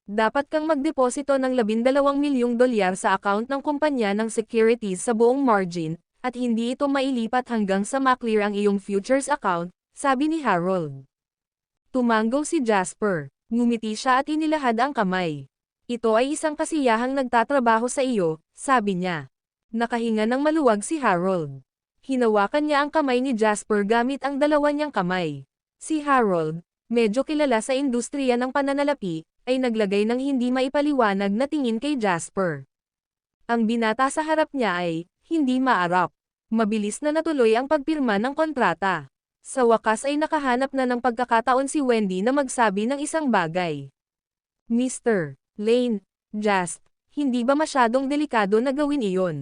Speaker 2: Dapat kang magdeposito ng $12 milyong sa account ng kumpanya ng securities sa buong margin, at hindi ito mailipat hanggang sa maklear ang iyong futures account, sabi ni Harold. Tumango si Jasper. Ngumiti siya at inilahad ang kamay. Ito ay isang kasiyahang nagtatrabaho sa iyo, sabi niya. Nakahinga ng maluwag si Harold. Hinawakan niya ang kamay ni Jasper gamit ang dalawa niyang kamay. Si Harold, medyo kilala sa industriya ng pananalapi, ay naglagay ng hindi maipaliwanag na tingin kay Jasper. Ang binata sa harap niya ay, hindi maarap. Mabilis na natuloy ang pagpirma ng kontrata. Sa wakas ay nakahanap na ng pagkakataon si Wendy na magsabi ng isang bagay. Mr. Lane, hindi ba masyadong delikado na gawin iyon?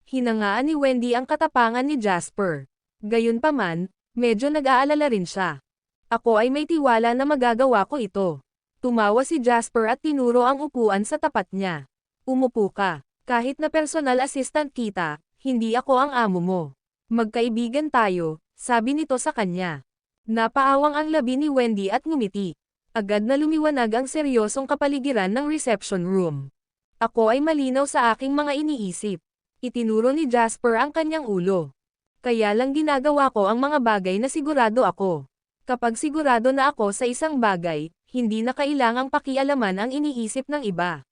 Speaker 2: Hinangaan ni Wendy ang katapangan ni Jasper. Gayunpaman, medyo nag-aalala rin siya. Ako ay may tiwala na magagawa ko ito. Tumawa si Jasper at tinuro ang upuan sa tapat niya. Umupo ka. Kahit na personal assistant kita, hindi ako ang amo mo. Magkaibigan tayo, sabi nito sa kanya. Napaawang ang labi ni Wendy at ngumiti. Agad na lumiwanag ang seryosong kapaligiran ng reception room. Ako ay malinaw sa aking mga iniisip. Itinuro ni Jasper ang kanyang ulo. Kaya lang ginagawa ko ang mga bagay na sigurado ako. Kapag sigurado na ako sa isang bagay, hindi na kailangang pakialaman ang iniisip ng iba.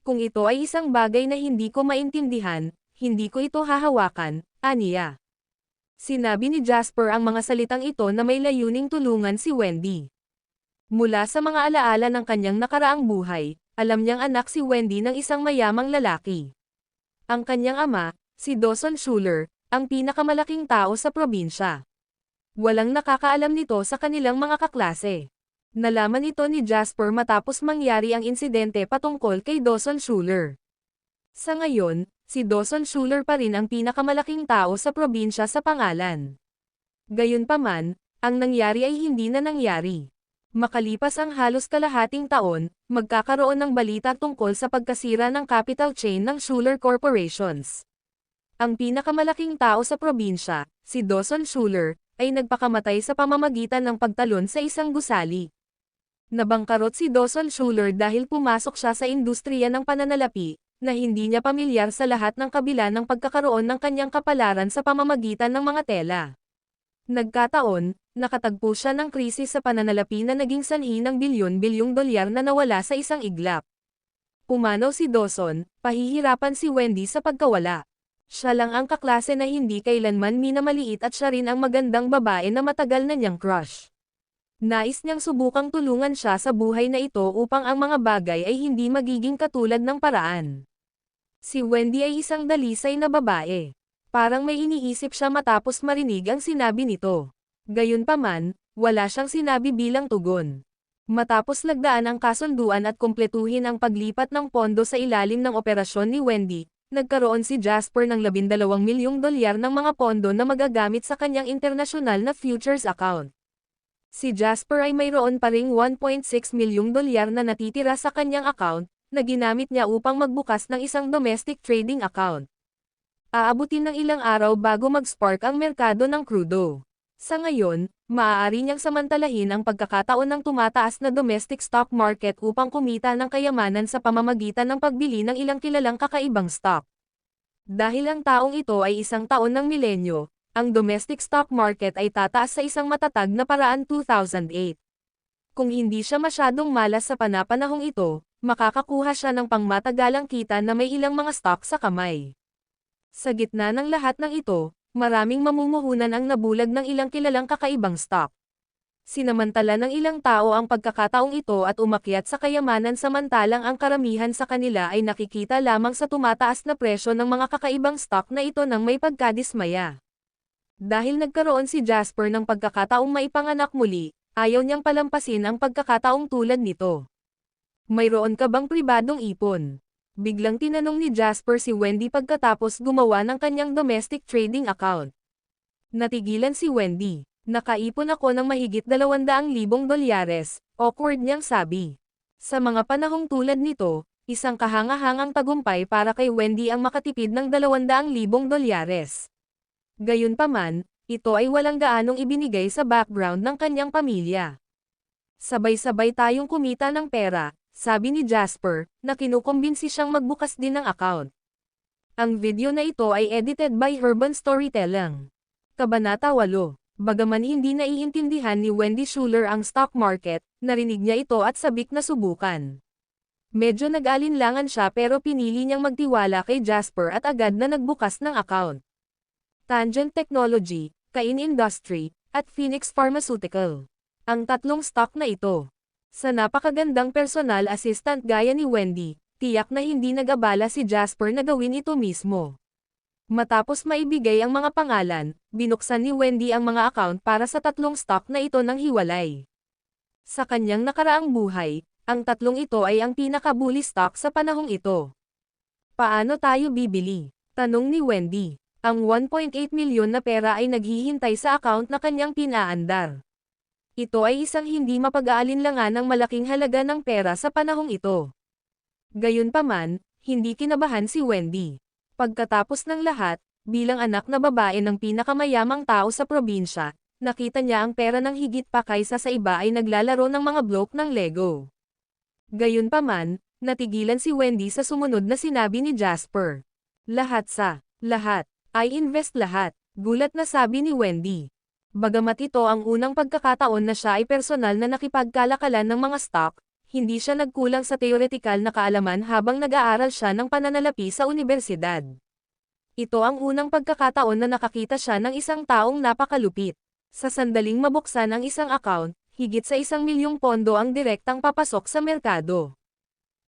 Speaker 2: Kung ito ay isang bagay na hindi ko maintindihan, hindi ko ito hahawakan, aniya. Sinabi ni Jasper ang mga salitang ito na may layuning tulungan si Wendy. Mula sa mga alaala ng kanyang nakaraang buhay, alam niyang anak si Wendy ng isang mayamang lalaki. Ang kanyang ama, si Dawson Schuler, ang pinakamalaking tao sa probinsya. Walang nakakaalam nito sa kanilang mga kaklase. Nalaman ito ni Jasper matapos mangyari ang insidente patungkol kay Dawson Schuler. Sa ngayon, si Dawson Schuler pa rin ang pinakamalaking tao sa probinsya sa pangalan. Gayunpaman, ang nangyari ay hindi na nangyari. Makalipas ang halos kalahating taon, magkakaroon ng balita tungkol sa pagkasira ng capital chain ng Schuler Corporations. Ang pinakamalaking tao sa probinsya, si Dawson Schuler, ay nagpakamatay sa pamamagitan ng pagtalon sa isang gusali. Nabangkarot si Dawson Schuler dahil pumasok siya sa industriya ng pananalapi, na hindi niya pamilyar sa lahat ng kabila ng pagkakaroon ng kanyang kapalaran sa pamamagitan ng mga tela. Nagkataon, nakatagpo siya ng krisis sa pananalapi na naging sanhi ng bilyon-bilyong dolyar na nawala sa isang iglap. Pumanaw si Dawson, pahihirapan si Wendy sa pagkawala. Siya lang ang kaklase na hindi kailanman minamaliit at siya rin ang magandang babae na matagal na niyang crush. Nais niyang subukang tulungan siya sa buhay na ito upang ang mga bagay ay hindi magiging katulad ng paraan. Si Wendy ay isang dalisay na babae. Parang may iniisip siya matapos marinig ang sinabi nito. Gayunpaman, wala siyang sinabi bilang tugon. Matapos lagdaan ang kasunduan at kumpletuhin ang paglipat ng pondo sa ilalim ng operasyon ni Wendy, nagkaroon si Jasper ng 12 milyong dolyar ng mga pondo na magagamit sa kanyang internasyonal na futures account. Si Jasper ay mayroon pa ring 1.6 milyong dolyar na natitira sa kanyang account, na ginamit niya upang magbukas ng isang domestic trading account. Aabutin ng ilang araw bago mag-spark ang merkado ng krudo. Sa ngayon, maaari niyang samantalahin ang pagkakataon ng tumataas na domestic stock market upang kumita ng kayamanan sa pamamagitan ng pagbili ng ilang kilalang kakaibang stock. Dahil ang taong ito ay isang taon ng milenyo, ang domestic stock market ay tataas sa isang matatag na paraan 2008. Kung hindi siya masyadong malas sa panapanahong ito, makakakuha siya ng pangmatagalang kita na may ilang mga stock sa kamay. Sa gitna ng lahat ng ito, maraming mamumuhunan ang nabulag ng ilang kilalang kakaibang stock. Sinamantala ng ilang tao ang pagkakataong ito at umakyat sa kayamanan samantalang ang karamihan sa kanila ay nakikita lamang sa tumataas na presyo ng mga kakaibang stock na ito nang may pagkadismaya. Dahil nagkaroon si Jasper ng pagkakataong maipanganak muli, ayaw niyang palampasin ang pagkakataong tulad nito. Mayroon ka bang pribadong ipon? Biglang tinanong ni Jasper si Wendy pagkatapos gumawa ng kanyang domestic trading account. Natigilan si Wendy. Nakaipon ako ng mahigit 200,000 dolyares, awkward niyang sabi. Sa mga panahong tulad nito, isang kahanga-hangang tagumpay para kay Wendy ang makatipid ng 200,000 dolyares. Gayunpaman, ito ay walang gaanong ibinigay sa background ng kanyang pamilya. Sabay-sabay tayong kumita ng pera, sabi ni Jasper, na kinukumbinsi siyang magbukas din ng account. Ang video na ito ay edited by Urban Storytelling. Kabanata 8. Bagaman hindi naiintindihan ni Wendy Schuler ang stock market, narinig niya ito at sabik na subukan. Medyo nag-alinlangan siya pero pinili niyang magtiwala kay Jasper at agad na nagbukas ng account. Tangent Technology, Cain Industry, at Phoenix Pharmaceutical. Ang tatlong stock na ito. Sa napakagandang personal assistant gaya ni Wendy, tiyak na hindi nag-abala si Jasper na gawin ito mismo. Matapos maibigay ang mga pangalan, binuksan ni Wendy ang mga account para sa tatlong stock na ito ng hiwalay. Sa kanyang nakaraang buhay, ang tatlong ito ay ang pinaka-bully stock sa panahong ito. Paano tayo bibili? Tanong ni Wendy. Ang 1.8 milyon na pera ay naghihintay sa account na kanyang pinaandar. Ito ay isang hindi mapag-aalinlangan ng malaking halaga ng pera sa panahong ito. Gayunpaman, hindi kinabahan si Wendy. Pagkatapos ng lahat, bilang anak na babae ng pinakamayamang tao sa probinsya, nakita niya ang pera ng higit pa kaysa sa iba ay naglalaro ng mga bloke ng Lego. Gayunpaman, natigilan si Wendy sa sumunod na sinabi ni Jasper. Lahat. I invest lahat, gulat na sabi ni Wendy. Bagamat ito ang unang pagkakataon na siya ay personal na nakipagkalakalan ng mga stock, hindi siya nagkulang sa teoretikal na kaalaman habang nag-aaral siya ng pananalapi sa unibersidad. Ito ang unang pagkakataon na nakakita siya ng isang taong napakalupit. Sa sandaling mabuksan ang isang account, higit sa 1 milyong pondo ang direktang papasok sa merkado.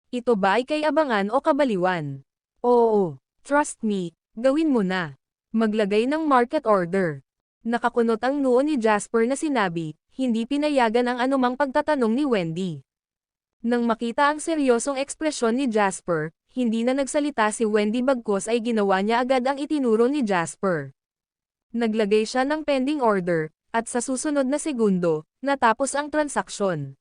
Speaker 2: Ito ba ay kay-abangan o kabaliwan? Oo, trust me, gawin mo na. Maglagay ng market order. Nakakunot ang noo ni Jasper na sinabi, hindi pinayagan ang anumang pagtatanong ni Wendy. Nang makita ang seryosong ekspresyon ni Jasper, hindi na nagsalita si Wendy bagkus ay ginawa niya agad ang itinuro ni Jasper. Naglagay siya ng pending order, at sa susunod na segundo, natapos ang transaksyon.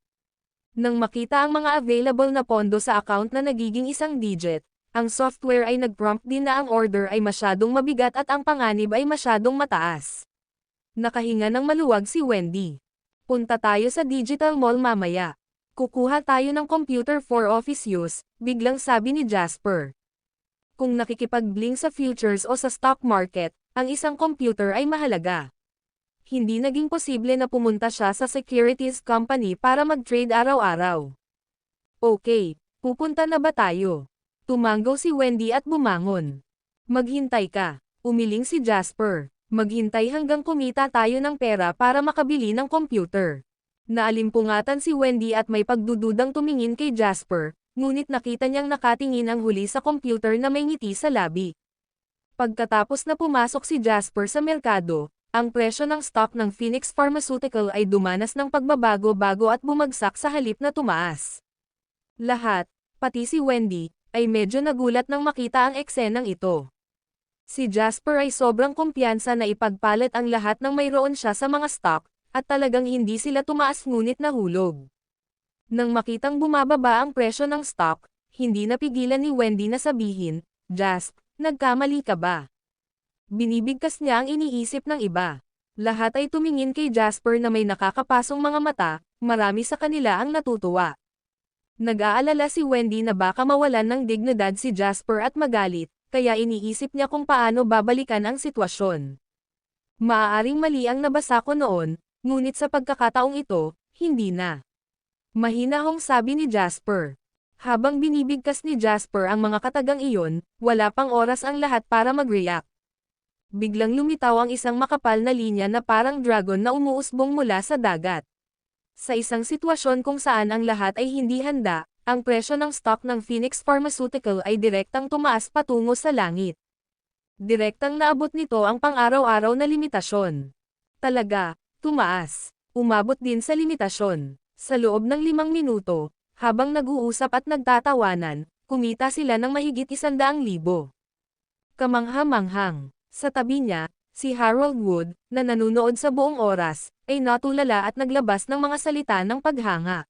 Speaker 2: Nang makita ang mga available na pondo sa account na nagiging 1 digit, ang software ay nag-prompt din na ang order ay masyadong mabigat at ang panganib ay masyadong mataas. Nakahinga ng maluwag si Wendy. Punta tayo sa digital mall mamaya. Kukuha tayo ng computer for office use, biglang sabi ni Jasper. Kung nakikipag-bling sa futures o sa stock market, ang isang computer ay mahalaga. Hindi naging posible na pumunta siya sa securities company para mag-trade araw-araw. Okay, pupunta na ba tayo? Tumango si Wendy at bumangon. Maghintay ka, umiling si Jasper. Maghintay hanggang kumita tayo ng pera para makabili ng computer. Naalimpungatan si Wendy at may pagdududang tumingin kay Jasper, ngunit nakita niyang nakatingin ang huli sa computer na may ngiti sa labi. Pagkatapos na pumasok si Jasper sa merkado, ang presyo ng stock ng Phoenix Pharmaceutical ay dumanas ng pagbabago-bago at bumagsak sa halip na tumaas. Lahat, pati si Wendy, ay medyo nagulat nang makita ang eksenang ito. Si Jasper ay sobrang kumpiyansa na ipagpalit ang lahat ng mayroon siya sa mga stock, at talagang hindi sila tumaas ngunit nahulog. Nang makitang bumababa ang presyo ng stock, hindi napigilan ni Wendy na sabihin, "Jasp, nagkamali ka ba?" Binibigkas niya ang iniisip ng iba. Lahat ay tumingin kay Jasper na may nakakapasong mga mata, marami sa kanila ang natutuwa. Nag-aalala si Wendy na baka mawalan ng dignidad si Jasper at magalit, kaya iniisip niya kung paano babalikan ang sitwasyon. Maaaring mali ang nabasa ko noon, ngunit sa pagkakataong ito, hindi na. Mahinahong sabi ni Jasper. Habang binibigkas ni Jasper ang mga katagang iyon, wala pang oras ang lahat para mag-react. Biglang lumitaw ang isang makapal na linya na parang dragon na umuusbong mula sa dagat. Sa isang sitwasyon kung saan ang lahat ay hindi handa, ang presyo ng stock ng Phoenix Pharmaceutical ay direktang tumaas patungo sa langit. Direktang naabot nito ang pang-araw-araw na limitasyon. Talaga, tumaas. Umabot din sa limitasyon. Sa loob ng 5 minuto, habang nag-uusap at nagtatawanan, kumita sila ng mahigit 100,000. Kamangha-manghang. Sa tabi niya, si Harold Wood, na nanunood sa buong oras, ay natulala at naglabas ng mga salita ng paghanga.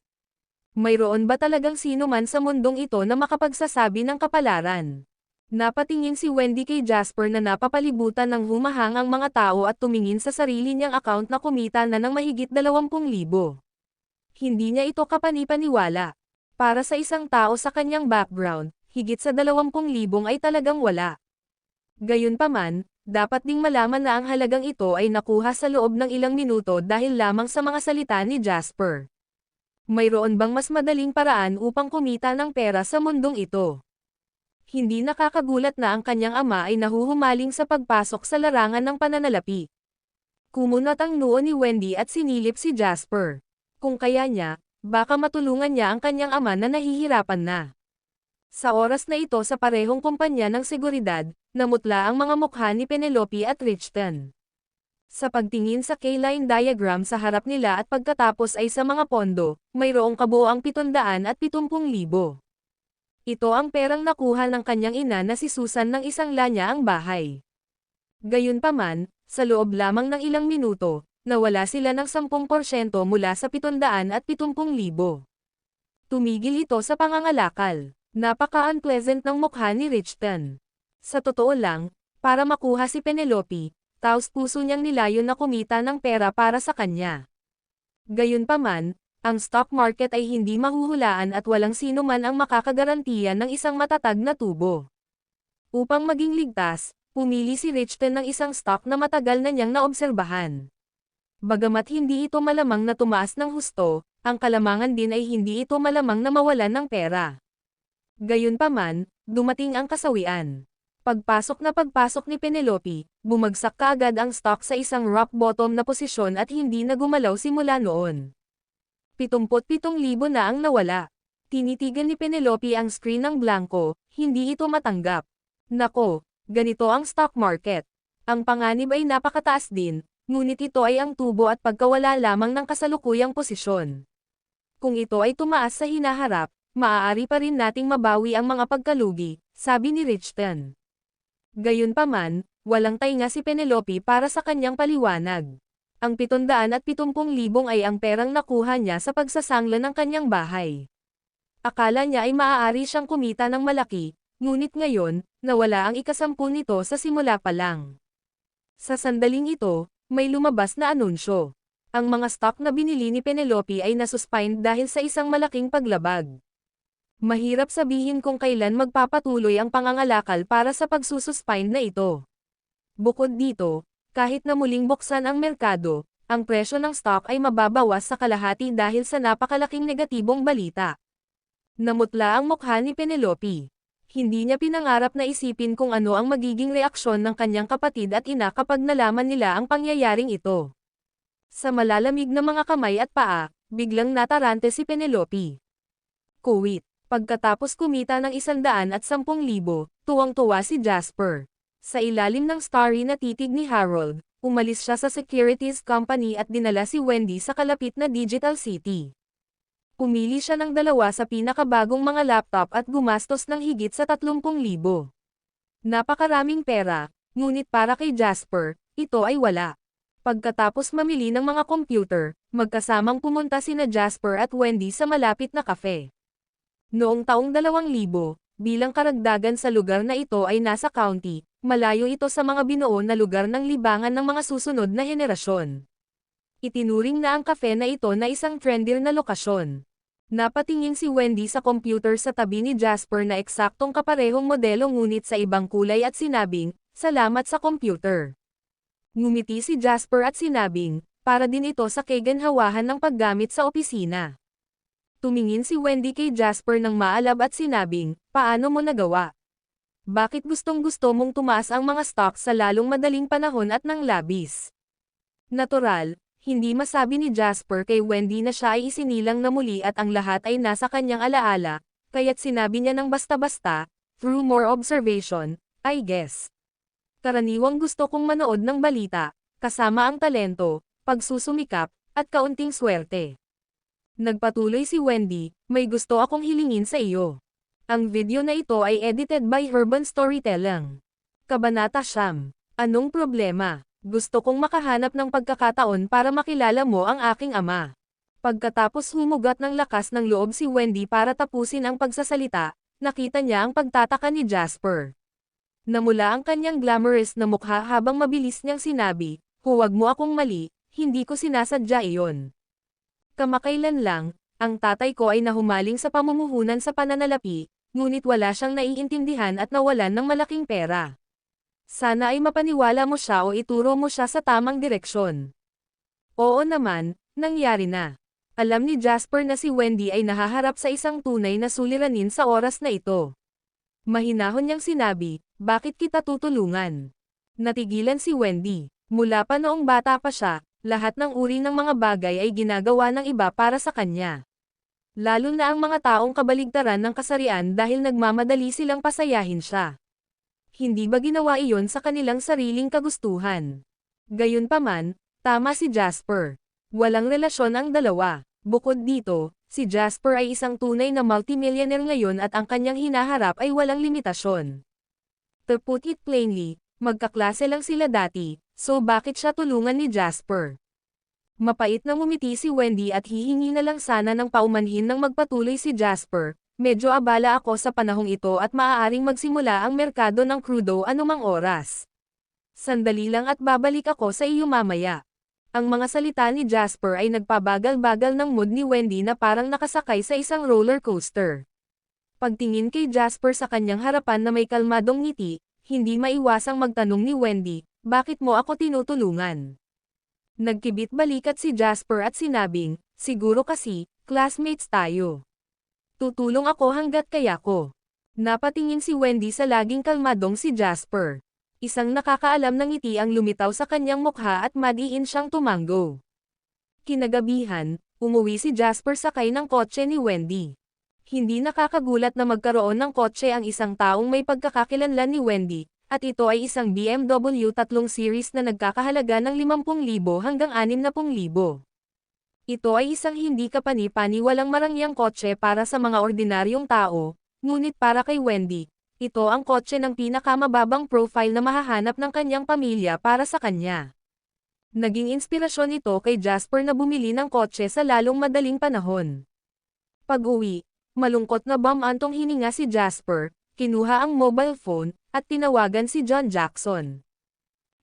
Speaker 2: Mayroon ba talagang sino man sa mundong ito na makapagsasabi ng kapalaran? Napatingin si Wendy kay Jasper na napapalibutan ng humahang ang mga tao at tumingin sa sarili niyang account na kumita na ng mahigit 20,000. Hindi niya ito kapanipaniwala. Para sa isang tao sa kanyang background, higit sa 20,000 ay talagang wala. Gayunpaman, dapat ding malaman na ang halagang ito ay nakuha sa loob ng ilang minuto dahil lamang sa mga salita ni Jasper. Mayroon bang mas madaling paraan upang kumita ng pera sa mundong ito? Hindi nakakagulat na ang kanyang ama ay nahuhumaling sa pagpasok sa larangan ng pananalapi. Kumunat ang noo ni Wendy at sinilip si Jasper. Kung kaya niya, baka matulungan niya ang kanyang ama na nahihirapan na. Sa oras na ito sa parehong kumpanya ng seguridad, namutla ang mga mukha ni Penelope at Richton. Sa pagtingin sa K-line diagram sa harap nila at pagkatapos ay sa mga pondo, mayroong kabuoang 770,000. Ito ang perang nakuha ng kanyang ina na si Susan nang isang lanya ang bahay. Gayunpaman, sa loob lamang ng ilang minuto, nawala sila ng 10% mula sa 770,000. Tumigil ito sa pangangalakal. Napaka-unpleasant ng mukha ni Richton. Sa totoo lang, para makuha si Penelope, taos-puso niyang nilayon na kumita ng pera para sa kanya. Gayunpaman, ang stock market ay hindi mahuhulaan at walang sino man ang makakagarantiya ng isang matatag na tubo. Upang maging ligtas, pumili si Richton ng isang stock na matagal na niyang naobserbahan. Bagamat hindi ito malamang na tumaas ng husto, Ang kalamangan din ay hindi ito malamang na mawalan ng pera. Gayunpaman, dumating ang kasawian. Pagpasok ni Penelope, bumagsak kaagad ang stock sa isang rock bottom na posisyon at hindi na gumalaw simula noon. 77,000 na ang nawala. Tinitigan ni Penelope ang screen ng blanco, hindi ito matanggap. Nako, ganito ang stock market. Ang panganib ay napakataas din, ngunit ito ay ang tubo at pagkawala lamang ng kasalukuyang posisyon. Kung ito ay tumaas sa hinaharap, maaari pa rin nating mabawi ang mga pagkalugi, sabi ni Richton. Gayunpaman, walang tainga si Penelope para sa kanyang paliwanag. Ang 770,000 ay ang perang nakuha niya sa pagsasangla ng kanyang bahay. Akala niya ay maaari siyang kumita ng malaki, ngunit ngayon, nawala ang ika-10 nito sa simula pa lang. Sa sandaling ito, may lumabas na anunsyo. Ang mga stock na binili ni Penelope ay nasuspend dahil sa isang malaking paglabag. Mahirap sabihin kung kailan magpapatuloy ang pangangalakal para sa pagsususpend na ito. Bukod dito, kahit na muling buksan ang merkado, ang presyo ng stock ay mababawas sa kalahati dahil sa napakalaking negatibong balita. Namutla ang mukha ni Penelope. Hindi niya pinangarap na isipin kung ano ang magiging reaksyon ng kanyang kapatid at ina kapag nalaman nila ang pangyayaring ito. Sa malalamig na mga kamay at paa, biglang natarante si Penelope. Kuwit. Pagkatapos kumita ng 110,000, tuwang-tuwa si Jasper. Sa ilalim ng starry na titig ni Harold, umalis siya sa securities company at dinala si Wendy sa kalapit na Digital City. Pumili siya ng 2 sa pinakabagong mga laptop at gumastos ng higit sa 30,000. Napakaraming pera, ngunit para kay Jasper, ito ay wala. Pagkatapos mamili ng mga computer, magkasamang pumunta sina Jasper at Wendy sa malapit na cafe. Noong taong 2000, bilang karagdagan sa lugar na ito ay nasa county, malayo ito sa mga binuo na lugar ng libangan ng mga susunod na henerasyon. Itinuring na ang cafe na ito na isang trendy na lokasyon. Napatingin si Wendy sa computer sa tabi ni Jasper na eksaktong kaparehong modelo ngunit sa ibang kulay at sinabing, "Salamat sa computer." Ngumiti si Jasper at sinabing, para din ito sa kaganhawahan ng paggamit sa opisina. Tumingin si Wendy kay Jasper ng maalab at sinabing, "Paano mo nagawa? Bakit gustong-gusto mong tumaas ang mga stocks sa lalong madaling panahon at ng labis?" Natural, hindi masabi ni Jasper kay Wendy na siya ay isinilang na muli at ang lahat ay nasa kanyang alaala, kaya't sinabi niya ng basta-basta, "Through more observation, I guess. Karaniwang gusto kong manood ng balita, kasama ang talento, pagsusumikap, at kaunting swerte." Nagpatuloy si Wendy, "May gusto akong hilingin sa iyo. Ang video na ito ay edited by Urban Storytelling. Kabanata 9. Anong problema? Gusto kong makahanap ng pagkakataon para makilala mo ang aking ama." Pagkatapos humugat ng lakas ng loob si Wendy para tapusin ang pagsasalita, nakita niya ang pagtataka ni Jasper. Namula ang kanyang glamorous na mukha habang mabilis niyang sinabi, "Huwag mo akong mali, hindi ko sinasadya iyon. Kamakailan lang, ang tatay ko ay nahumaling sa pamumuhunan sa pananalapi, ngunit wala siyang naiintindihan at nawalan ng malaking pera. Sana ay mapaniwala mo siya o ituro mo siya sa tamang direksyon." Oo naman, nangyari na. Alam ni Jasper na si Wendy ay nahaharap sa isang tunay na suliranin sa oras na ito. Mahinahon niyang sinabi, "Bakit kita tutulungan?" Natigilan si Wendy. Mula pa noong bata pa siya, lahat ng uri ng mga bagay ay ginagawa ng iba para sa kanya. Lalo na ang mga taong kabaligtaran ng kasarian dahil nagmamadali silang pasayahin siya. Hindi ba ginawa iyon sa kanilang sariling kagustuhan? Gayunpaman, tama si Jasper. Walang relasyon ang dalawa. Bukod dito, si Jasper ay isang tunay na multimillionaire ngayon at ang kanyang hinaharap ay walang limitasyon. To put it plainly, magkaklase lang sila dati, so bakit siya tulungan ni Jasper? Mapait na ngumiti si Wendy at hihingi na lang sana ng paumanhin ng magpatuloy si Jasper. "Medyo abala ako sa panahong ito at maaaring magsimula ang merkado ng crudo anumang oras. Sandali lang at babalik ako sa iyo mamaya." Ang mga salita ni Jasper ay nagpabagal-bagal ng mood ni Wendy na parang nakasakay sa isang roller coaster. Pagtingin kay Jasper sa kanyang harapan na may kalmadong ngiti, hindi maiwasang magtanong ni Wendy, "Bakit mo ako tinutulungan?" Nagkibit balikat si Jasper at sinabing, "Siguro kasi, Classmates tayo. Tutulong ako hanggat kaya ko. Napatingin si Wendy sa laging kalmadong si Jasper. Isang nakakaalam ng ngiti ang lumitaw sa kanyang mukha at madiin siyang tumango. Kinagabihan, umuwi si Jasper sakay ng kotse ni Wendy. Hindi nakakagulat na magkaroon ng kotse ang isang taong may pagkakakilanlan ni Wendy, at ito ay isang BMW 3 Series na nagkakahalaga ng 50,000 hanggang 60,000. Ito ay isang hindi kapani-paniwalang marangyang kotse para sa mga ordinaryong tao, ngunit para kay Wendy, ito ang kotse ng pinakamababang profile na mahahanap ng kanyang pamilya para sa kanya. Naging inspirasyon ito kay Jasper na bumili ng kotse sa lalong madaling panahon. Pag-uwi, malungkot na bumantong hininga si Jasper, kinuha ang mobile phone, at tinawagan si John Jackson.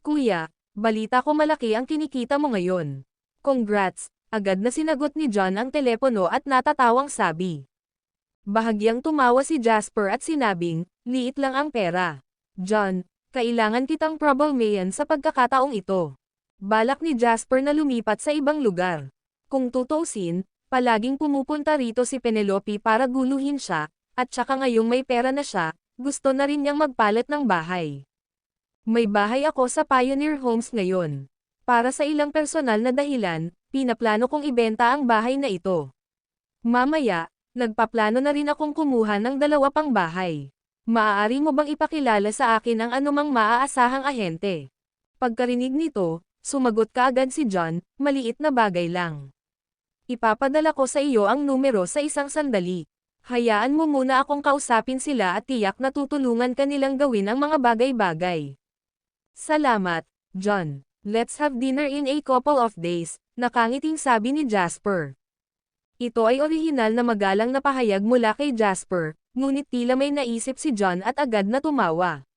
Speaker 2: "Kuya, balita ko malaki ang kinikita mo ngayon." "Congrats," agad na sinagot ni John ang telepono at natatawang sabi. Bahagyang tumawa si Jasper at sinabing, "Liit lang ang pera. John, kailangan kitang problemayan sa pagkakataong ito." Balak ni Jasper na lumipat sa ibang lugar. Kung tutuusin, palaging pumupunta rito si Penelope para guluhin siya, at saka ngayong may pera na siya, gusto na rin niyang magpalit ng bahay. "May bahay ako sa Pioneer Homes ngayon. Para sa ilang personal na dahilan, pinaplano kong ibenta ang bahay na ito. Mamaya, nagpaplano na rin akong kumuha ng 2 pang bahay. Maaari mo bang ipakilala sa akin ang anumang maaasahang ahente?" Pagkarinig nito, sumagot kaagad si John, "Maliit na bagay lang. Ipapadala ko sa iyo ang numero sa isang sandali. Hayaan mo muna akong kausapin sila at tiyak na tutulungan ka nilang gawin ang mga bagay-bagay." "Salamat, John. Let's have dinner in a couple of days," nakangiting sabi ni Jasper. Ito ay orihinal na magalang na pahayag mula kay Jasper, ngunit tila may naisip si John at agad na tumawa.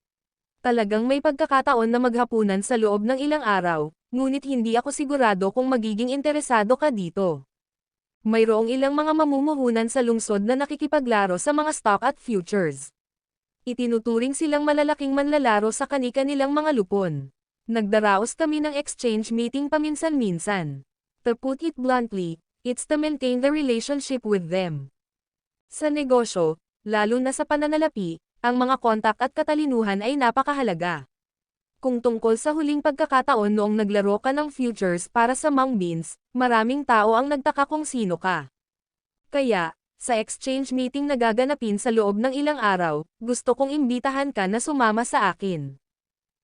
Speaker 2: "Talagang may pagkakataon na maghapunan sa loob ng ilang araw, ngunit hindi ako sigurado kung magiging interesado ka dito. Mayroong ilang mga mamumuhunan sa lungsod na nakikipaglaro sa mga stock at futures. Itinuturing silang malalaking manlalaro sa kani-kanilang mga lupon. Nagdaraos kami ng exchange meeting paminsan-minsan. To put it bluntly, it's to maintain the relationship with them. Sa negosyo, lalo na sa pananalapi, ang mga kontak at katalinuhan ay napakahalaga. Kung tungkol sa huling pagkakataon noong naglaro ka ng futures para sa Mang Beans, maraming tao ang nagtaka kung sino ka. Kaya, sa exchange meeting na gaganapin sa loob ng ilang araw, gusto kong imbitahan ka na sumama sa akin.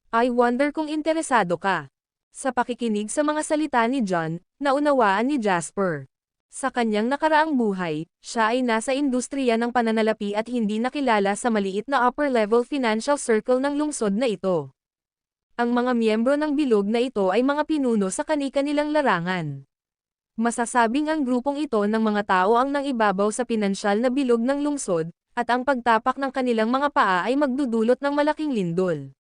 Speaker 2: I wonder kung interesado ka." Sa pakikinig sa mga salita ni John, naunawaan ni Jasper. Sa kanyang nakaraang buhay, siya ay nasa industriya ng pananalapi at hindi nakilala sa maliit na upper-level financial circle ng lungsod na ito. Ang mga miyembro ng bilog na ito ay mga pinuno sa kani-kanilang larangan. Masasabing ang grupong ito ng mga tao ang nangibabaw sa pinansyal na bilog ng lungsod, at ang pagtapak ng kanilang mga paa ay magdudulot ng malaking lindol.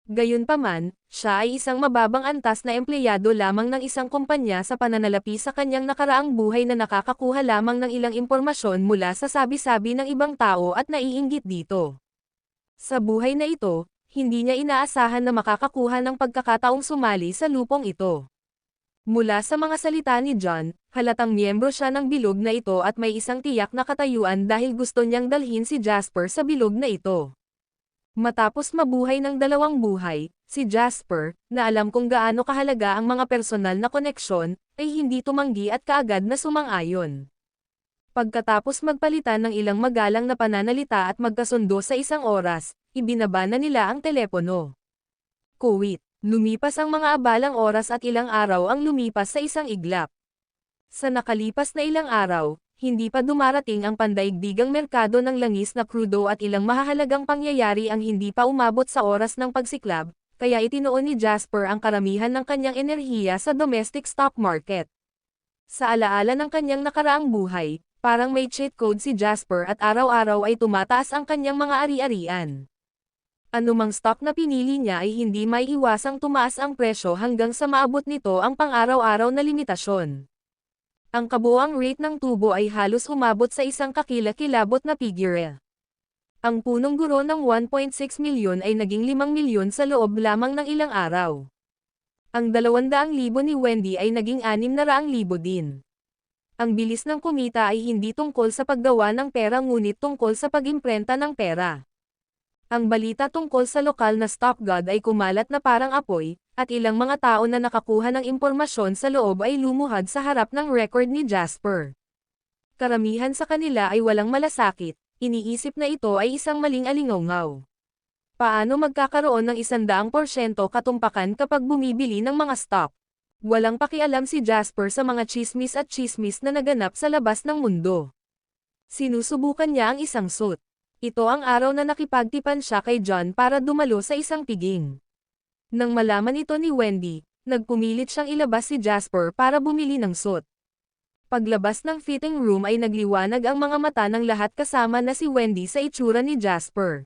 Speaker 2: Gayunpaman, siya ay isang mababang antas na empleyado lamang ng isang kumpanya sa pananalapi sa kanyang nakaraang buhay na nakakakuha lamang ng ilang impormasyon mula sa sabi-sabi ng ibang tao at naiinggit dito. Sa buhay na ito, hindi niya inaasahan na makakakuha ng pagkakataong sumali sa lupong ito. Mula sa mga salita ni John, halatang miyembro siya ng bilog na ito at may isang tiyak na katayuan dahil gusto niyang dalhin si Jasper sa bilog na ito. Matapos mabuhay ng 2 buhay, si Jasper, na alam kung gaano kahalaga ang mga personal na koneksyon, ay hindi tumanggi at kaagad na sumang-ayon. Pagkatapos magpalitan ng ilang magalang na pananalita at magkasundo sa isang oras, ibinaba na nila ang telepono. Kuwit, lumipas ang mga abalang oras at ilang araw ang lumipas sa isang iglap. Sa nakalipas na ilang araw, hindi pa dumarating ang pandaigdigang merkado ng langis na krudo at ilang mahahalagang pangyayari ang hindi pa umabot sa oras ng pagsiklab, kaya itinuon ni Jasper ang karamihan ng kanyang enerhiya sa domestic stock market. Sa alaala ng kanyang nakaraang buhay, parang may cheat code si Jasper at araw-araw ay tumataas ang kanyang mga ari-arian. Anumang stock na pinili niya ay hindi may iwasang tumaas ang presyo hanggang sa maabot nito ang pang-araw-araw na limitasyon. Ang kabuuang rate ng tubo ay halos umabot sa isang kakilakilabot na figure. Ang punong guro ng 1.6 milyon ay naging 5 milyon sa loob lamang ng ilang araw. Ang 200,000 ni Wendy ay naging 600,000 din. Ang bilis ng kumita ay hindi tungkol sa paggawa ng pera ngunit tungkol sa pag-imprenta ng pera. Ang balita tungkol sa lokal na stock god ay kumalat na parang apoy, at ilang mga tao na nakakuha ng impormasyon sa loob ay lumuhad sa harap ng record ni Jasper. Karamihan sa kanila ay walang malasakit, iniisip na ito ay isang maling alingawngaw. Paano magkakaroon ng 100% katumpakan kapag bumibili ng mga stock? Walang pakialam si Jasper sa mga chismis at chismis na naganap sa labas ng mundo. Sinusubukan niya ang isang suit. Ito ang araw na nakipagtipan siya kay John para dumalo sa isang piging. Nang malaman ito ni Wendy, nagpumilit siyang ilabas si Jasper para bumili ng suit. Paglabas ng fitting room ay nagliwanag ang mga mata ng lahat kasama na si Wendy sa itsura ni Jasper.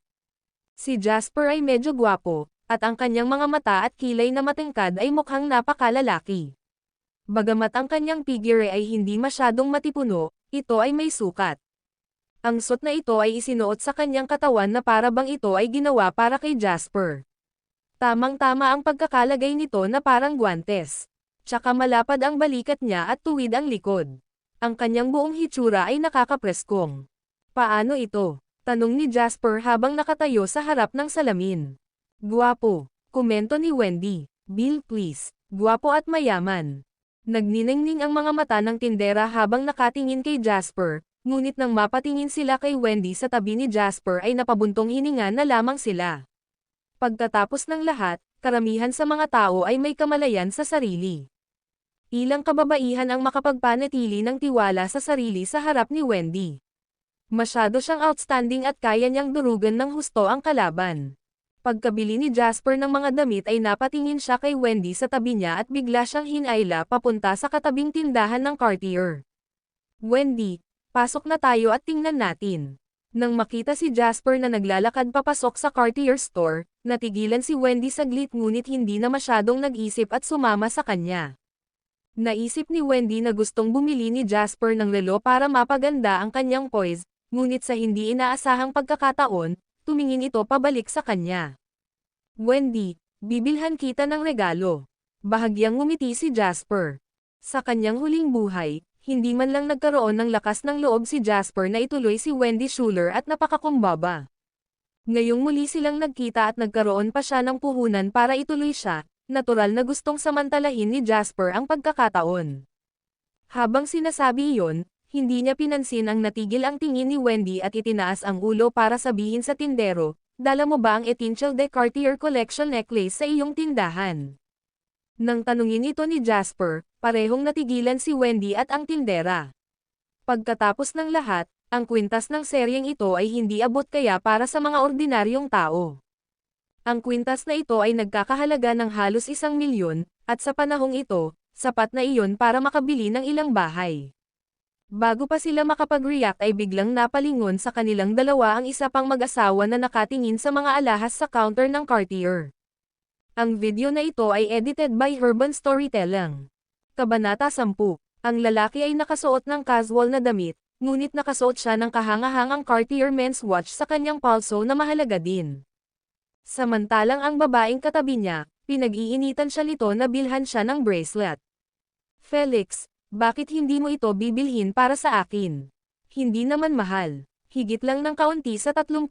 Speaker 2: Si Jasper ay medyo gwapo, at ang kanyang mga mata at kilay na matingkad ay mukhang napakalalaki. Bagamat ang kanyang figure ay hindi masyadong matipuno, ito ay may sukat. Ang suit na ito ay isinuot sa kanyang katawan na para bang ito ay ginawa para kay Jasper. Tamang-tama ang pagkakalagay nito na parang guwantes. Tsaka malapad ang balikat niya at tuwid ang likod. Ang kanyang buong hitsura ay nakakapreskong. Paano ito? Tanong ni Jasper habang nakatayo sa harap ng salamin. Guwapo, komento ni Wendy. Bill please, guwapo at mayaman. Nagniningning ang mga mata ng tindera habang nakatingin kay Jasper, ngunit nang mapatingin sila kay Wendy sa tabi ni Jasper ay napabuntong hininga na lamang sila. Pagkatapos ng lahat, karamihan sa mga tao ay may kamalayan sa sarili. Ilang kababaihan ang makapagpanatili ng tiwala sa sarili sa harap ni Wendy. Masyado siyang outstanding at kaya niyang durugan ng husto ang kalaban. Pagkabili ni Jasper ng mga damit ay napatingin siya kay Wendy sa tabi niya at bigla siyang hinayla papunta sa katabing tindahan ng Cartier. Wendy, pasok na tayo at tingnan natin. Nang makita si Jasper na naglalakad papasok sa Cartier store, natigilan si Wendy saglit ngunit hindi na masyadong nag-isip at sumama sa kanya. Naisip ni Wendy na gustong bumili ni Jasper ng relo para mapaganda ang kanyang poise, ngunit sa hindi inaasahang pagkakataon, tumingin ito pabalik sa kanya. Wendy, bibilhan kita ng regalo. Bahagyang ngumiti si Jasper. Sa kanyang huling buhay, hindi man lang nagkaroon ng lakas ng loob si Jasper na ituloy si Wendy Schuler at napakakumbaba. Ngayong muli silang nagkita at nagkaroon pa siya ng puhunan para ituloy siya, natural na gustong samantalahin ni Jasper ang pagkakataon. Habang sinasabi iyon, hindi niya pinansin ang natigil ang tingin ni Wendy at itinaas ang ulo para sabihin sa tindero, dala mo ba ang Etincelle de Cartier Collection necklace sa iyong tindahan? Nang tanungin ito ni Jasper, parehong natigilan si Wendy at ang tindera. Pagkatapos ng lahat, ang kwintas ng seryeng ito ay hindi abot kaya para sa mga ordinaryong tao. Ang kwintas na ito ay nagkakahalaga ng halos 1,000,000, at sa panahong ito, sapat na iyon para makabili ng ilang bahay. Bago pa sila makapag-react ay biglang napalingon sa kanilang dalawa ang isa pang mag-asawa na nakatingin sa mga alahas sa counter ng Cartier. Ang video na ito ay edited by Urban Storytelling. Kabanata 10. Ang lalaki ay nakasuot ng casual na damit, ngunit nakasuot siya ng kahangahangang Cartier men's watch sa kanyang palso na mahalaga din. Samantalang ang babaeng katabi niya, pinag-iinitan siya nito na bilhan siya ng bracelet. Felix, bakit hindi mo ito bibilhin para sa akin? Hindi naman mahal. Higit lang ng kaunti sa 30,000.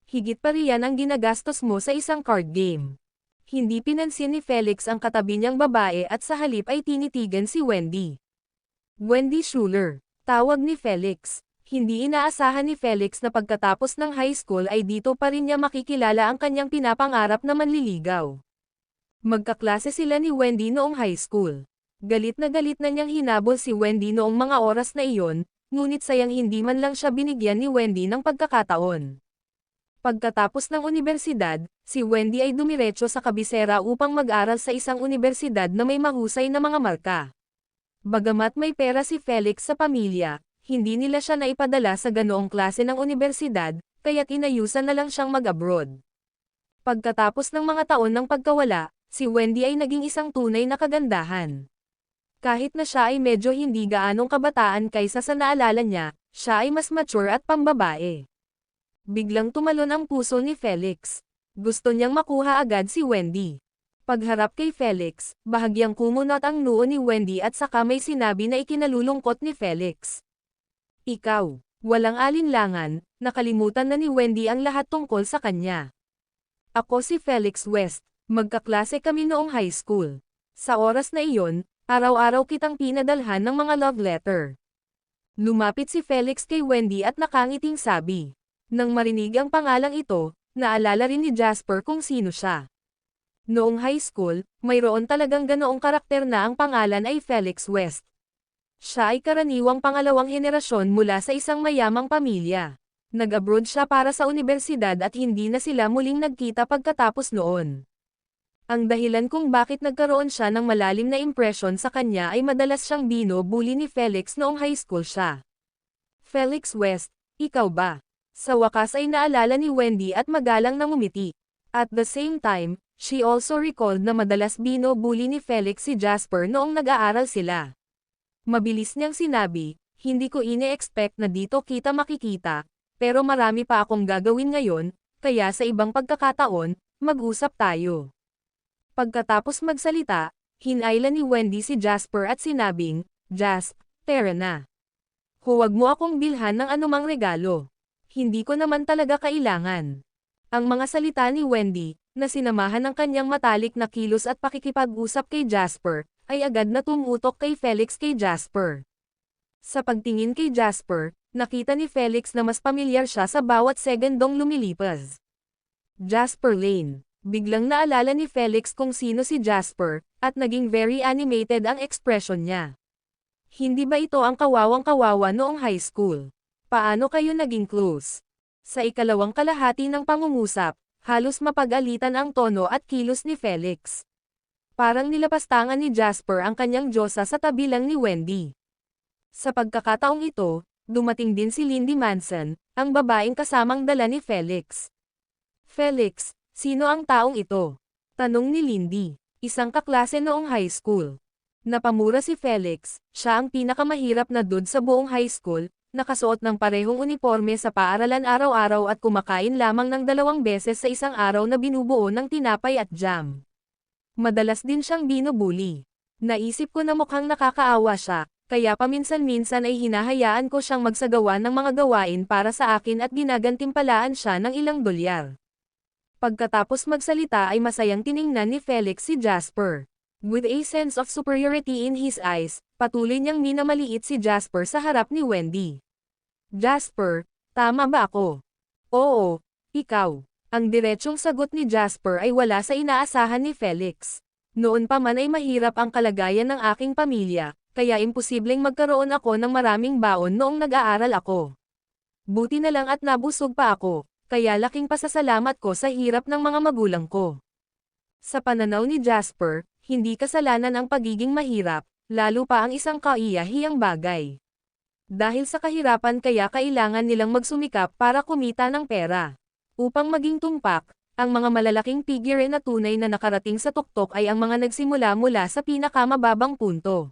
Speaker 2: Higit pa riyan ang ginagastos mo sa isang card game. Hindi pinansin ni Felix ang katabi niyang babae at sa halip ay tinitigan si Wendy. Wendy Schuler, tawag ni Felix. Hindi inaasahan ni Felix na pagkatapos ng high school ay dito pa rin niya makikilala ang kanyang pinapangarap na manliligaw. Magkaklase sila ni Wendy noong high school. Galit na niyang hinabol si Wendy noong mga oras na iyon, ngunit sayang hindi man lang siya binigyan ni Wendy ng pagkakataon. Pagkatapos ng unibersidad, si Wendy ay dumiretso sa kabisera upang mag-aral sa isang unibersidad na may mahusay na mga marka. Bagamat may pera si Felix sa pamilya, hindi nila siya naipadala sa ganoong klase ng unibersidad, kaya't inayusan na lang siyang mag-abroad. Pagkatapos ng mga taon ng pagkawala, si Wendy ay naging isang tunay na kagandahan. Kahit na siya ay medyo hindi gaanong kabataan kaysa sa naalala niya, siya ay mas mature at pambabae. Biglang tumalon ang puso ni Felix. Gusto niyang makuha agad si Wendy. Pagharap kay Felix, bahagyang kumunot ang noo ni Wendy at saka may sinabi na ikinalulungkot ni Felix. Ikaw, walang alinlangan, nakalimutan na ni Wendy ang lahat tungkol sa kanya. Ako si Felix West, magkaklase kami noong high school. Sa oras na iyon, araw-araw kitang pinadalhan ng mga love letter. Lumapit si Felix kay Wendy at nakangiting sabi. Nang marinig ang pangalang ito, naalala rin ni Jasper kung sino siya. Noong high school, mayroon talagang ganoong karakter na ang pangalan ay Felix West. Siya ay karaniwang pangalawang henerasyon mula sa isang mayamang pamilya. Nag-abroad siya para sa universidad at hindi na sila muling nagkita pagkatapos noon. Ang dahilan kung bakit nagkaroon siya ng malalim na impresyon sa kanya ay madalas siyang bino-bully ni Felix noong high school siya. Felix West, ikaw ba? Sa wakas ay naalala ni Wendy at magalang na ngumiti. At the same time, she also recalled na madalas bino-bully ni Felix si Jasper noong nag-aaral sila. Mabilis niyang sinabi, hindi ko ine-expect na dito kita makikita, pero marami pa akong gagawin ngayon, kaya sa ibang pagkakataon, mag-usap tayo. Pagkatapos magsalita, hinayla ni Wendy si Jasper at sinabing, Jasp, tara na. Huwag mo akong bilhan ng anumang regalo. Hindi ko naman talaga kailangan. Ang mga salita ni Wendy, na sinamahan ng kanyang matalik na kilos at pakikipag-usap kay Jasper, ay agad na tumutok kay Felix kay Jasper. Sa pagtingin kay Jasper, nakita ni Felix na mas pamilyar siya sa bawat segundong lumilipas. Jasper Lane. Biglang naalala ni Felix kung sino si Jasper, at naging very animated ang ekspresyon niya. Hindi ba ito ang kawawang-kawawa noong high school? Paano kayo naging close? Sa ikalawang kalahati ng pangungusap, halos mapag-alitan ang tono at kilos ni Felix. Parang nilapastangan ni Jasper ang kanyang diyosa sa tabi lang ni Wendy. Sa pagkakataong ito, dumating din si Lindy Manson, ang babaeng kasamang dala ni Felix. Felix, sino ang taong ito? Tanong ni Lindy, isang kaklase noong high school. Napamura si Felix, siya ang pinakamahirap na dude sa buong high school, nakasuot ng parehong uniforme sa paaralan araw-araw at kumakain lamang ng 2 beses sa isang araw na binubuo ng tinapay at jam. Madalas din siyang binubuli. Naisip ko na mukhang nakakaawa siya, kaya paminsan-minsan ay hinahayaan ko siyang magsagawa ng mga gawain para sa akin at ginagantimpalaan siya ng ilang dolyar. Pagkatapos magsalita ay masayang tiningnan ni Felix si Jasper. With a sense of superiority in his eyes, patuloy niyang minamaliit si Jasper sa harap ni Wendy. Jasper, tama ba ako? Oo, ikaw. Ang diretsyong sagot ni Jasper ay wala sa inaasahan ni Felix. Noon pa man ay mahirap ang kalagayan ng aking pamilya, kaya imposibleng magkaroon ako ng maraming baon noong nag-aaral ako. Buti na lang at nabusog pa ako, kaya laking pasasalamat ko sa hirap ng mga magulang ko. Sa pananaw ni Jasper, hindi kasalanan ang pagiging mahirap, lalo pa ang isang kaiyahiyang bagay. Dahil sa kahirapan kaya kailangan nilang magsumikap para kumita ng pera. Upang maging tumpak, ang mga malalaking figure na tunay na nakarating sa tuktok ay ang mga nagsimula mula sa pinakamababang punto.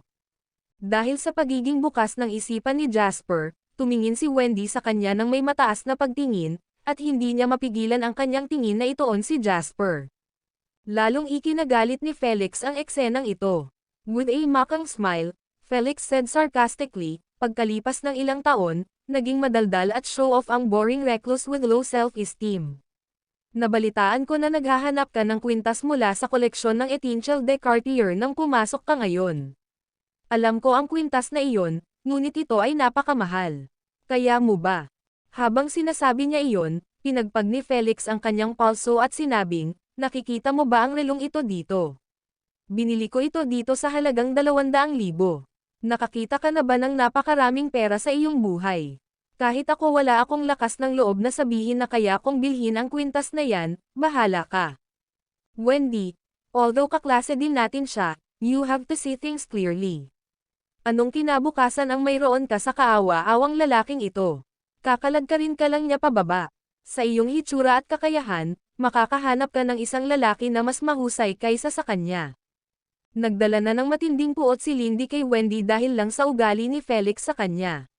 Speaker 2: Dahil sa pagiging bukas ng isipan ni Jasper, tumingin si Wendy sa kanya nang may mataas na pagtingin, at hindi niya mapigilan ang kanyang tingin na itoon si Jasper. Lalong ikinagalit ni Felix ang eksenang ito. With a mocking smile, Felix said sarcastically, pagkalipas ng ilang taon, naging madaldal at show-off ang boring recluse with low self-esteem. Nabalitaan ko na naghahanap ka ng kwintas mula sa koleksyon ng Etincelle de Cartier nang pumasok ka ngayon. Alam ko ang kwintas na iyon, ngunit ito ay napakamahal. Kaya mo ba? Habang sinasabi niya iyon, pinagpag ni Felix ang kanyang palso at sinabing, nakikita mo ba ang relong ito dito? Binili ko ito dito sa halagang 200,000. Nakakita ka na ba ng napakaraming pera sa iyong buhay? Kahit ako wala akong lakas ng loob na sabihin na kaya kong bilhin ang kwintas na yan, bahala ka. Wendy, although kaklase din natin siya, you have to see things clearly. Anong kinabukasan ang mayroon ka sa kaawa-awang lalaking ito? Kakalagkarin ka lang niya pababa. Sa iyong hitsura at kakayahan, makakahanap ka ng isang lalaki na mas mahusay kaysa sa kanya. Nagdala na ng matinding puot si Lindy kay Wendy dahil lang sa ugali ni Felix sa kanya.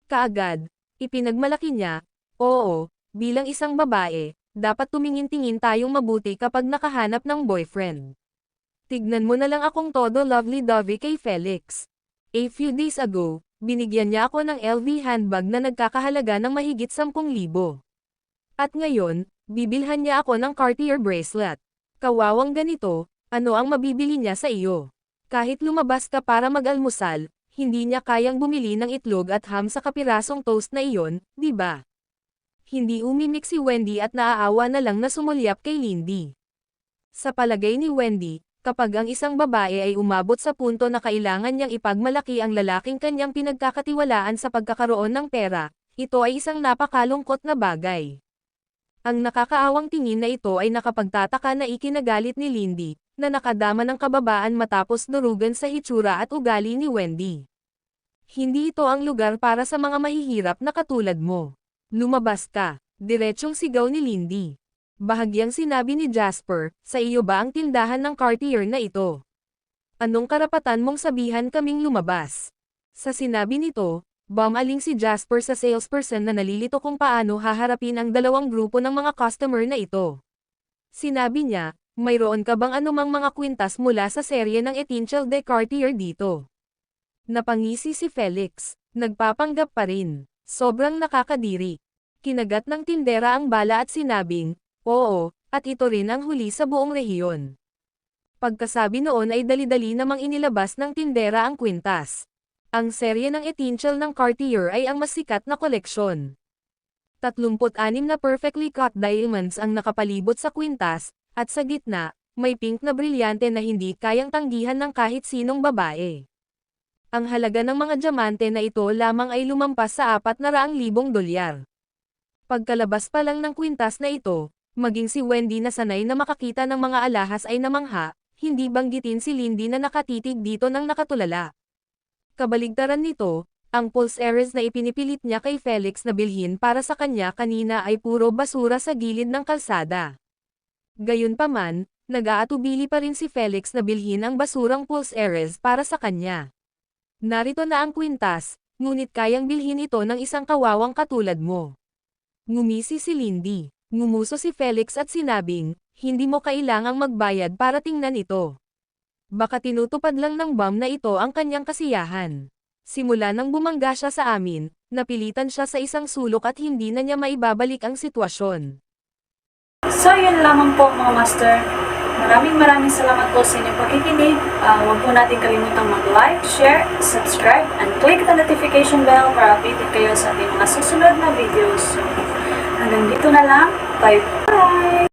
Speaker 2: Kaagad, ipinagmalaki niya, oo, bilang isang babae, dapat tumingin-tingin tayong mabuti kapag nakahanap ng boyfriend. Tignan mo na lang akong todo lovely-dovey kay Felix. A few days ago, binigyan niya ako ng LV handbag na nagkakahalaga ng mahigit 10,000. At ngayon, bibilhan niya ako ng Cartier bracelet. Kawawang ganito, ano ang mabibili niya sa iyo? Kahit lumabas ka para mag-almusal, hindi niya kayang bumili ng itlog at ham sa kapirasong toast na iyon, di ba? Hindi umimik si Wendy at naaawa na lang na sumulyap kay Lindy. Sa palagay ni Wendy, kapag ang isang babae ay umabot sa punto na kailangan niyang ipagmalaki ang lalaking kanyang pinagkakatiwalaan sa pagkakaroon ng pera, ito ay isang napakalungkot na bagay. Ang nakakaawang tingin na ito ay nakapagtataka na ikinagalit ni Lindy, na nakadama ng kababaan matapos durugan sa hitsura at ugali ni Wendy. Hindi ito ang lugar para sa mga mahihirap na katulad mo. Lumabas ka, diretsyong sigaw ni Lindy. Bahagyang sinabi ni Jasper, sa iyo ba ang tindahan ng Cartier na ito? Anong karapatan mong sabihan kaming lumabas? Sa sinabi nito, bumaling si Jasper sa salesperson na nalilito kung paano haharapin ang dalawang grupo ng mga customer na ito. Sinabi niya, mayroon ka bang anumang mga kwintas mula sa serye ng Etincelle de Cartier dito? Napangisi si Felix, nagpapanggap pa rin, sobrang nakakadiri. Kinagat ng tindera ang bala at sinabing, oo, at ito rin ang huli sa buong rehiyon. Pagkasabi noon ay dali-dali namang inilabas ng tindera ang kwintas. Ang serye ng Etincelle ng Cartier ay ang mas sikat na koleksyon. 36 na perfectly cut diamonds ang nakapalibot sa kwintas, at sa gitna, may pink na brilyante na hindi kayang tanggihan ng kahit sinong babae. Ang halaga ng mga diamante na ito lamang ay lumampas sa 400,000 dolyar. Pagkalabas pa lang ng kwintas na ito, maging si Wendy na sanay na makakita ng mga alahas ay namangha, hindi banggitin si Lindy na nakatitig dito ng nakatulala. Kabaligtaran nito, ang pulse earrings na ipinipilit niya kay Felix na bilhin para sa kanya kanina ay puro basura sa gilid ng kalsada. Gayunpaman, nag-aatubili pa rin si Felix na bilhin ang basurang pulse earrings para sa kanya. Narito na ang kwintas, ngunit kayang bilhin ito ng isang kawawang katulad mo. Ngumisi si Lindy. Ngumuso si Felix at sinabing, hindi mo kailangang magbayad para tingnan ito. Baka tinutupad lang ng bomb na ito ang kanyang kasiyahan. Simula nang bumangga siya sa amin, napilitan siya sa isang sulok at hindi na niya maibabalik ang sitwasyon.
Speaker 1: So yun lamang po mga master. Maraming salamat po sa inyong pakikinig. Huwag po natin kalimutang mag-like, share, subscribe, and click the notification bell para updated kayo sa ating mga susunod na videos. So, hanggang dito na lang. Bye-bye!